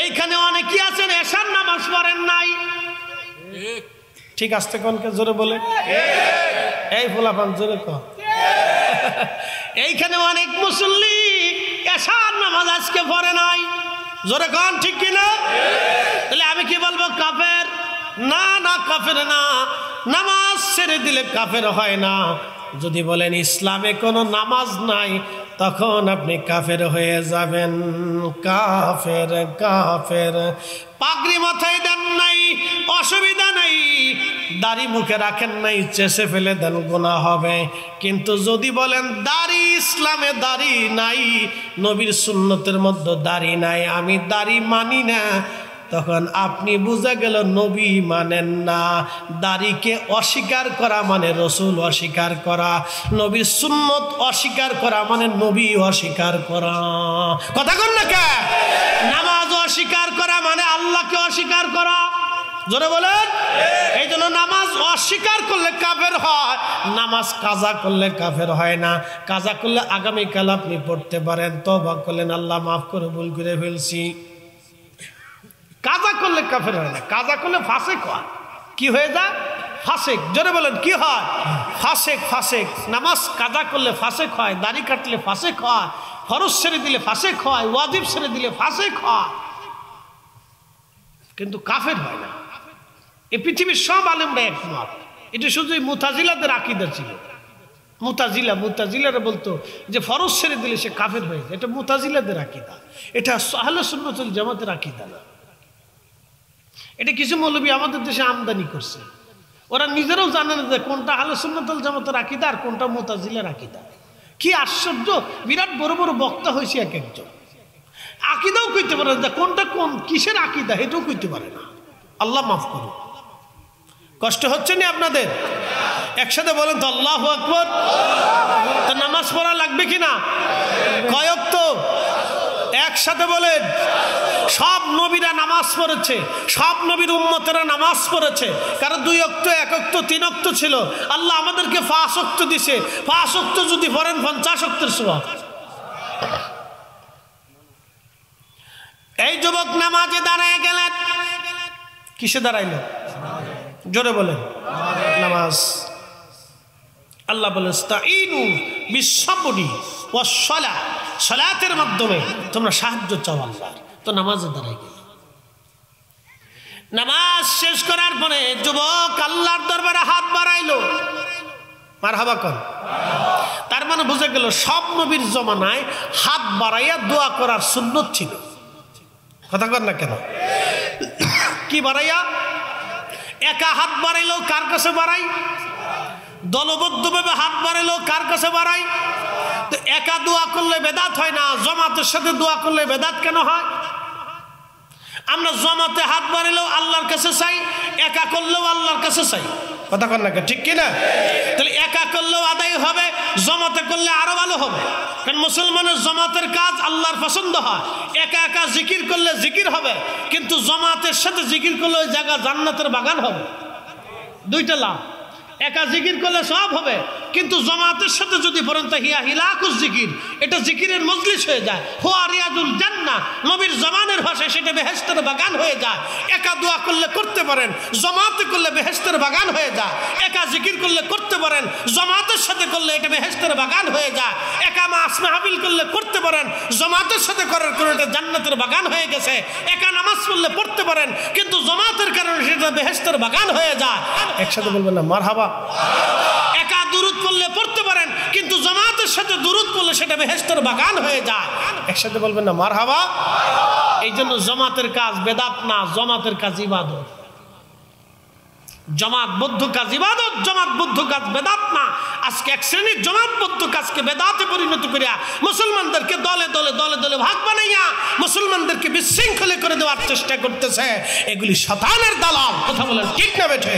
এইখানে অনেকেই আছেন এশার নামাজ পড়েন নাই, ঠিক আসতে কোনকে জোরে বলে, এই ফুলাপান জোরে কর। এইখানে অনেক মুসল্লি এশার নামাজ আজকে পড়ে নাই, জোরে কন ঠিক কিনা? তাহলে আমি কি বলবো কাফের? না না, কাফের না, নামাজ ছেড়ে দিলে কাফের হয় না। যদি বলেন ইসলামে কোনো নামাজ নাই, তখন আপনি কাফের হয়ে যাবেন। কাফের কাফের। পাগড়ি মাথায় দেন নাই, অসুবিধা নাই, দাড়ি মুখে রাখেন নাই, চেষে ফেলে দেন, গুনাহ হবে। কিন্তু যদি বলেন দাড়ি ইসলামে দাড়ি নাই, নবীর সুন্নতের মধ্যে দাড়ি নাই, আমি দাড়ি মানি না, তখন আপনি বুঝা গেল নবী মানেন না। দাড়িকে অস্বীকার করা মানে রসুল অস্বীকার করা, নবীর সুন্নত অস্বীকার করা মানে নবী অস্বীকার করা। কথা কন না কে? নামাজ অস্বীকার করা মানে আল্লাহকে অস্বীকার করা, জোরে বলেন। এই জন্য নামাজ অস্বীকার করলে কাফের হয়, নামাজ কাজা করলে কাফের হয় না। কাজা করলে আগামীকাল আপনি পড়তে পারেন, তওবা করলেন, আল্লাহ মাফ করে, ভুল করে ফেলছি। কাজা করলে কাফের হয় না, কাজা করলে ফাসেক হয়। কি হয়ে যায়? ফাসেক। জোরে বলেন কি হয়? ফাসেক। ফাসেক। নামাজ কাজা করলে ফাসেক হয়, দাড়ি কাটলে ফাসেক হয়, ফরজ ছেড়ে দিলে ফাসেক হয়, ওয়াজিব ছেড়ে দিলে ফাসেক হয়, কিন্তু কাফের হয় না। এই পৃথিবীর সব আলেমরা একমত। এটা শুধু মুতাজিলাদের আকীদা ছিল। মুতাজিলারা বলতো যে ফরজ ছেড়ে দিলে সে কাফের হয়ে যায়, এটা মুতাজিলাদের আকীদা, এটা আহলে সুন্নাত ওয়াল জামাতের আকীদা না। এটা কিছু মৌলবী আমাদের দেশে আমদানি করছে, ওরা নিজেরাও জানে না যে কোনটা আহলে সুন্নাত ওয়াল জামাতের আকীদা আর কোনটা মুতাজিলার আকীদা। কি আশ্চর্য, বিরাট বড় বড় বক্তা হয়েছে এক একজন, আকীদাও কইতে পারে না, কোনটা কোন কিসের আকীদা এটাও কইতে পারে না। আল্লাহ মাফ করুন। কষ্ট হচ্ছে না আপনাদের? একসাথে বলেন তো আল্লাহু আকবার। তো নামাজ পড়া লাগবে কিনা? কয় ওয়াক্ত? একসাথে বলেন। সব নবীরা নামাজ পড়েছে, সব নবীর উম্মতেরা নামাজ পড়েছে। কারণ 2 ওয়াক্ত, 1 ওয়াক্ত, 3 ওয়াক্ত ছিল। আল্লাহ আমাদেরকে 5 ওয়াক্ত দিছে। 5 ওয়াক্ত যদি পড়েন 50 ওয়াক্তের সওয়াব। এই যুবক নামাজে দাঁড়ায় গেলেন, কিসে দাঁড়াইল? জোরে বলেন। নামাজ। আল্লাহ বলেন ইস্তাঈনু বিস-সাবরি ওয়াস-সালাহ, সালাতের মাধ্যমে তোমরা সাহায্য চাও আল্লাহর। তো নামাজে দাঁড়ায় গেল। নামাজ শেষ করার পরে যুবক আল্লাহর দরবারে হাত বাড়াইলো, মারহাবা কর। তার মানে বুঝে গেল সব নবীর জমানায় হাত বাড়াইয়া দোয়া করার সুন্নত ছিল। কথা কর না কেন? কি বাড়াইয়া? একা হাত বাড়াইলেও কার কাছে বাড়াই? দলবদ্ধভাবে হাত বাড়াইলেও কার কাছে বাড়াই? তো একা দোয়া করলে বেদাত হয় না, জমাতের সাথে দোয়া করলে বেদাত কেন হয়? আমরা জমাতে হাত বাড়াইলেও আল্লাহর কাছে চাই, একা করলেও আল্লাহর কাছে চাই। কথা কর না কেন? ঠিক কিনা? তাহলে একা করলেও আদায় হবে, জমাতে করলে আরো ভালো হবে। কারণ মুসলমানের জমাতের কাজ আল্লাহর পছন্দ হয়। একা একা জিকির করলে জিকির হবে, কিন্তু জমাতের সাথে জিকির করলে ওই জায়গা জান্নাতের বাগান হবে। দুইটা লাভ। একা জিকির করলে সব হবে, কিন্তু জমাতের সাথে যদি পড়েন তাহিয়া হিলাকুস জিকির, এটা জিকিরের মজলিস হয়ে যায়। হুয়া রিয়াজুল জান্নাহ, নবীর জমানের ভাষায় সেটা বেহেশতের বাগান হয়ে যায়। একা দোয়া করলে করতে পারেন, জমাতে করলে বেহেশতের বাগান হয়ে যায়। একা জিকির করলে করতে পারেন, জমাতের সাথে করলে এটা বেহেশতের বাগান হয়ে যায়। একা মাস মাহফিল করলে করতে পারেন, জমাতের সাথে করার কারণে এটা জান্নাতের বাগান হয়ে গেছে। একা নামাজ পড়লে পড়তে পারেন, কিন্তু জমাতের কারণে সেটা বেহেশতের বাগান হয়ে যায়। একসাথে বলবেন না মারহাবা? একা দুরূদ পড়লে পড়তে পারেন, কিন্তু জামাতের সাথে দুরূদ পড়লে সেটা বেহেশতের বাগান হয়ে যায়। একসাথে বলবেন না মারহাবা? এই জন্য জামাতের কাজ বেদাত না, জামাতের কাজ ইবাদত। জামাতবদ্ধ কাজ ইবাদত, জামাতবদ্ধ কাজ বেদাত না। আজকে এক শ্রেণীর জামাতবদ্ধ কাজকে বেদাতে পরিণত করিয়া মুসলমানদেরকে দলে দলে দলে দলে ভাগ বানাইয়া মুসলমানদেরকে বিশৃঙ্খলে করে দেওয়ার চেষ্টা করতেছে। এগুলি শয়তানের দালাল। কথা বলেন ঠিক না বেঠে?